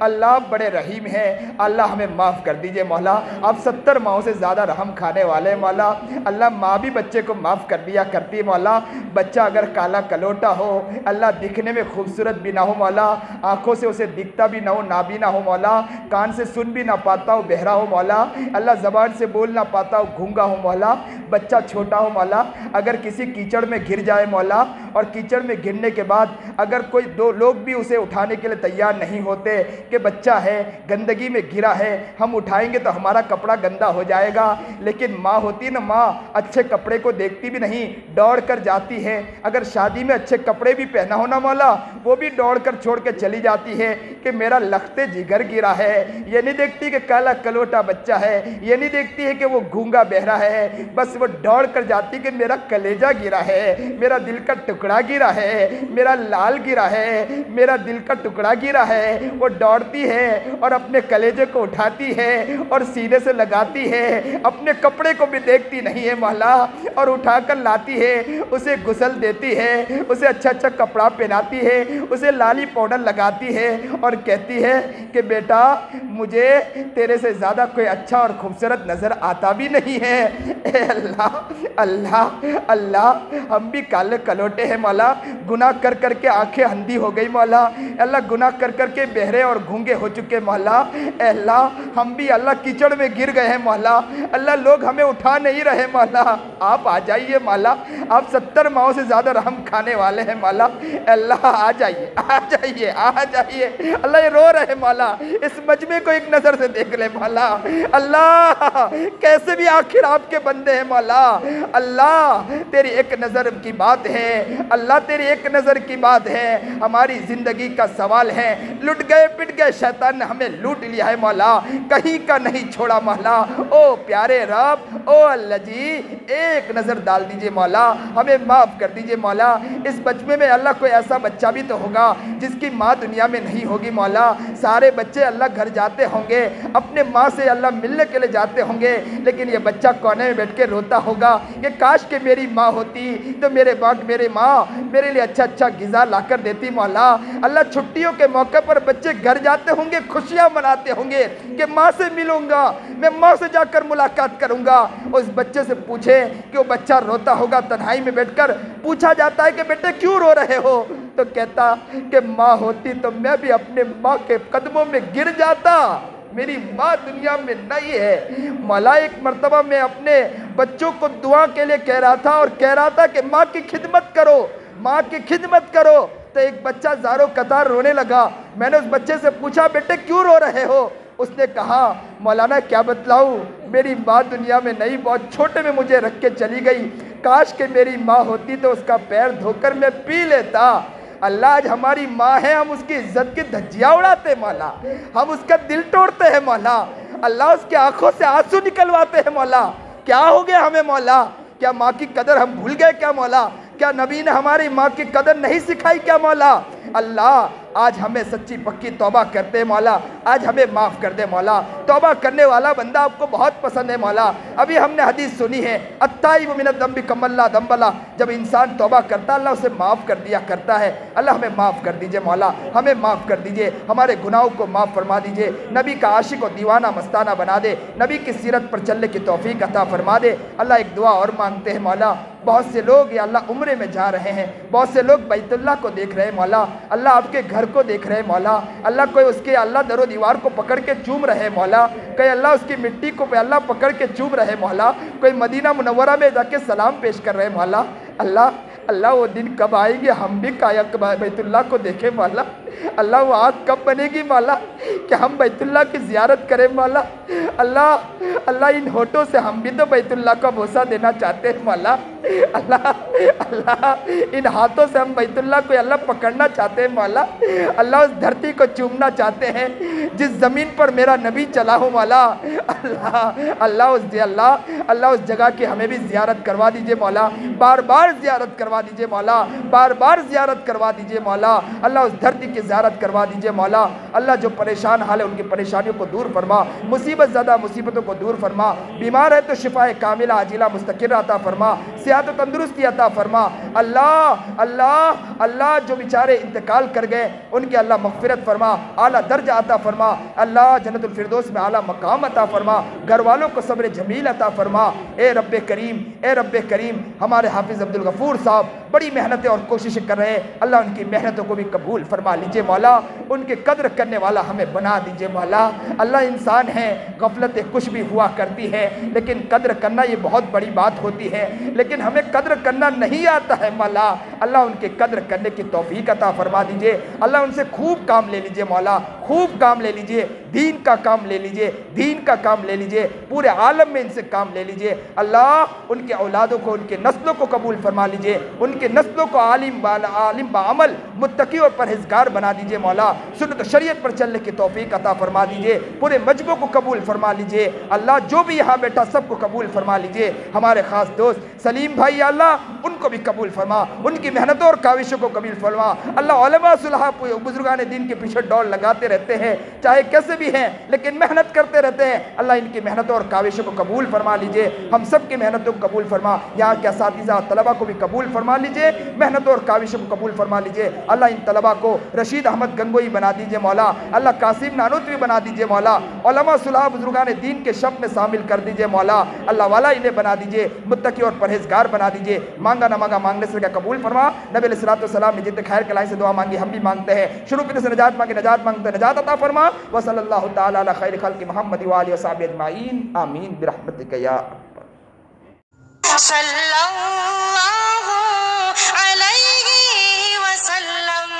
अल्लाह बड़े रहीम हैं अल्लाह, हमें माफ़ कर दीजिए मौला। आप 70 माओं से ज़्यादा रहम खाने वाले मौला। अल्लाह माँ भी बच्चे को माफ़ कर दिया करती मौला। बच्चा अगर काला कलोटा हो, अल्लाह दिखने में खूबसूरत भी ना हो मौला, आँखों से उसे दिखता भी ना हो, नाबीना हो मौला, कान से सुन भी ना पाता हो, बहरा हो मौला, अल्लाह ज़बान से बोल ना पाता हो, गूंगा हो मौला, बच्चा छोटा हो मौला, अगर किसी कीचड़ में घिर जाए मौला और कीचड़ में गिरने के बाद अगर कोई दो लोग भी उसे उठाने के लिए तैयार नहीं होते कि बच्चा है, गंदगी में गिरा है, हम उठाएंगे तो हमारा कपड़ा गंदा हो जाएगा, लेकिन माँ होती है ना, माँ अच्छे कपड़े को देखती भी नहीं, दौड़ कर जाती है। अगर शादी में अच्छे कपड़े भी पहना हो ना मौला, वो भी दौड़ कर छोड़ के चली जाती है कि मेरा लखते जिगर गिरा है। ये नहीं देखती कि काला कलोटा बच्चा है, ये नहीं देखती है कि वो गूंगा बहरा है, बस वो दौड़ कर जाती कि मेरा कलेजा गिरा है, मेरा दिल का टुकड़ा गिरा है, मेरा लाल गिरा है, मेरा दिल का टुकड़ा गिरा है। वो दौड़ती है और अपने कलेजे को उठाती है और सीने से लगाती है, अपने कपड़े को भी देखती नहीं है मौला, और उठाकर लाती है, उसे गुसल देती है, उसे अच्छा अच्छा कपड़ा पहनाती है, उसे लाली पाउडर लगाती है और कहती है कि बेटा मुझे तेरे से ज़्यादा कोई अच्छा और खूबसूरत नज़र आता भी नहीं है। ए अल्लाह अल्लाह अल्लाह, हम भी काले कलोटे हैं मौला, गुनाह कर कर के आंखें अंधी हो गई मौला, अल्लाह गुनाह कर कर के बहरे और गूंगे हो चुके मौला। अल्लाह हम भी अल्लाह कीचड़ में गिर गए हैं मौला, अल्लाह लोग हमें उठा नहीं रहे मौला, आप आ जाइए मौला, आप 70 माओं से ज़्यादा रहम खाने वाले हैं मौला। अल्लाह आ जाइए आ जाइए आ जाइए, अल्लाह ये रो रहे मौला, इस मजमे को एक नज़र से देख ले मौला। अल्लाह कैसे भी आखिर आपके बंदे हैं मौला, अल्लाह तेरी एक नज़र की बात है, अल्लाह तेरी एक नज़र की बात है, हमारी ज़िंदगी का सवाल है, लुट गए पिट गए, शैतान ने हमें लूट लिया है मौला, कहीं का नहीं छोड़ा मौला। ओ प्यारे रब, ओ अल्लाह जी, एक नज़र डाल दीजिए मौला, हमें माफ़ कर दीजिए मौला। इस बचपन में अल्लाह कोई ऐसा बच्चा भी तो होगा जिसकी माँ दुनिया में नहीं होगी मौला, सारे बच्चे अल्लाह घर जाते होंगे, अपने माँ से अल्लाह मिलने के लिए जाते होंगे, लेकिन ये बच्चा कोने में बैठ के रोता होगा कि काश के मेरी माँ होती तो मेरे माँ मेरे लिए अच्छा अच्छा ग़िज़ा ला कर देती मौला। अल्लाह छुट्टियों के मौके पर बच्चे घर जाते होंगे, खुशियाँ मनाते होंगे कि माँ से मिलूंगा, मैं माँ से जाकर मुलाकात करूँगा। उस बच्चे से पूछे कि वो बच्चा रोता होगा, तन्हाई में बैठकर पूछा जाता है कि बेटे क्यों रो रहे हो, तो कहता कि माँ होती तो मैं भी अपने माँ के कदमों में गिर जाता, मेरी माँ दुनिया में नहीं है। मौला एक मर्तबा मैं अपने बच्चों को दुआ के लिए कह रहा था और कह रहा था कि माँ की खिदमत करो, माँ की खिदमत करो, तो एक बच्चा ज़ारो कतार रोने लगा। मैंने उस बच्चे से पूछा बेटे क्यों रो रहे हो, उसने कहा मौलाना क्या बतलाऊँ, मेरी माँ दुनिया में नहीं, बहुत छोटे में मुझे रख के चली गई, काश के मेरी माँ होती तो उसका पैर धोकर मैं पी लेता। अल्लाह आज हमारी माँ है, हम उसकी इज्जत की धज्जियाँ उड़ाते मौला, हम उसका दिल तोड़ते हैं मौला, अल्लाह उसकी आंखों से आंसू निकलवाते हैं मौला। क्या हो गया हमें मौला, क्या माँ की कदर हम भूल गए क्या मौला, क्या नबी ने हमारी माँ की कदर नहीं सिखाई क्या मौला। अल्लाह आज हमें सच्ची पक्की तौबा करते मौला, आज हमें माफ़ कर दे मौला, तौबा करने वाला बंदा आपको बहुत पसंद है मौला। अभी हमने हदीस सुनी है, अत्ताइबु मिनद दम्बि कमल्ला दम्बला, जब इंसान तौबा करता अल्लाह उसे माफ़ कर दिया करता है। अल्लाह हमें माफ़ कर दीजिए मौला, हमें माफ़ कर दीजिए, हमारे गुनाहों को माफ़ फरमा दीजिए, नबी का आशिक और दीवाना मस्ताना बना दे, नबी की सीरत पर चलने की तौफीक अता फरमा दे। अल्लाह एक दुआ और मांगते हैं मौला, बहुत से लोग या अल्लाह उम्रे में जा रहे हैं, बहुत से लोग बैतुल्लाह को देख रहे हैं मौला, अल्लाह आपके घर को देख रहे हैं मौला, अल्लाह कोई उसके अल्लाह दरो दीवार को पकड़ के चूम रहे हैं मौला, कोई अल्लाह उसकी मिट्टी को अल्लाह पकड़ के चूम रहे हैं मौला, कोई मदीना मुनव्वरा में जाके सलाम पेश कर रहे हैं मौला। अल्लाह अल्लाह वो दिन कब आएंगे हम भी कायक बैतुल्लाह को देखें मौला, अल्लाह वो आग कब बनेगी मौला कि हम बैतुल्लाह की ज़ियारत करें मौला। अल्लाह अल्लाह इन होठों से हम भी तो बैतुल्लाह का बोसा देना चाहते हैं मौला, अल्लाह अल्लाह इन हाथों से हम बैतुल्लाह को अल्लाह पकड़ना चाहते हैं मौला, अल्लाह उस धरती को चूमना चाहते हैं जिस ज़मीन पर मेरा नबी चला हो मौला। अल्लाह अल्लाह उस जगह की हमें भी ज़ियारत करवा दीजिए मौला, बार बार ज़ियारत करवा दीजिए मौला, बार बार ज़ियारत करवा दीजिए मौला। अल्लाह उस धरती की ज़ियारत करवा दीजिए मौला। अल्लाह जो परेशान हाल है उनकी परेशानियों को दूर फरमा, मुसीबत ज़्यादा मुसीबतों को दूर फरमा, बीमार है तो शिफाए कामिला आजिला मुस्तकिर अता फरमा, सेहत तंदुरुस्ती अता फरमा। अल्लाह अल्लाह अल्लाह जो बेचारे इंतकाल कर गए उनके अल्लाह मग़फ़िरत फरमा, आला दर्जा अता फरमा, अल्लाह जन्नतुल फिरदौस में आला मकाम अता फरमा, घर वालों को सब्र जमील अता फरमा। ए रब्बे करीम हमारे हाफिज़ अब्दुल गफ़ूर साहब बड़ी मेहनतें और कोशिशें कर रहे हैं, अल्लाह उनकी मेहनतों को भी कबूल फरमा लीजिए मौला, उनके कदर करने वाला हमें बना दीजिए मौला। अल्लाह इंसान है, गफलत कुछ भी हुआ हुआ करती है, लेकिन कद्र करना ये बहुत बड़ी बात होती है। लेकिन हमें कद्र करना नहीं आता है मौला, अल्लाह उनके कद्र करने की तौफीक अता फरमा दीजिए। अल्लाह उनसे खूब काम ले लीजिए मौला, खूब काम ले लीजिए, दीन का काम ले लीजिए, दीन का काम ले लीजिए, पूरे आलम में इनसे काम ले लीजिए। अल्लाह उनके औलादों को, उनके नस्लों को कबूल फरमा लीजिए, उनके नस्लों को आलिम बाअमल मुत्तकी और परहेजगार बना दीजिए मौला। सुन्नत शरीयत पर चलने की तौफीक अता फरमा दीजिए। पूरे मजबू को कबूल फरमा लीजिए अल्लाह, जो भी यहाँ बैठा सबको कबूल फरमा लीजिए। हमारे खास दोस्त सलीम भाई अल्लाह उनको भी कबूल फरमा, उनकी मेहनतों और काविशों को कबूल फरमा। अल्लाह उलमा सुलहा बुजुर्गान दीन के पीछे दौड़ लगाते रहते हैं, चाहे कैसे भी हैं लेकिन मेहनत करते रहते हैं। अल्लाह इनकी मेहनतों और काविशों को कबूल फरमा लीजिए, हम सब की मेहनतों को कबूल फरमा। यहाँ के असातिज़ा तलबा को भी कबूल फरमा लीजिए, मेहनतों और काविशों को कबूल फरमा लीजिए। अल्लाह इन तलबा को रशीद अहमद गंगोई बना दीजिए मौला, अल्लाह कासिम नानूतवी बना दीजिए मौला, उलमा सुलहा बुजुर्गान दीन के शब में शामिल कर दीजिए मौला। अल्लाह वाला इन्हें बना दीजिए, मुत्तकी और परहेजगार बना दीजिए। मांगा ना मांगा मांगने से क्या कबूल फरमा। नबी अलैहिस्सलातु वस्सलाम ने जितने खैर के लाई से दुआ मांगी हम भी मांगते हैं। शुरू फिर से नजात मांगे, नजात मांगते नजात अता फरमा। व सल्लल्लाहु तआला अला खैर खल्क़ि मुहम्मद व आलिहि व सहबिहि अजमाइन, आमीन बिरहमतिका या सल्लल्लाहु अलैहि वसल्लम।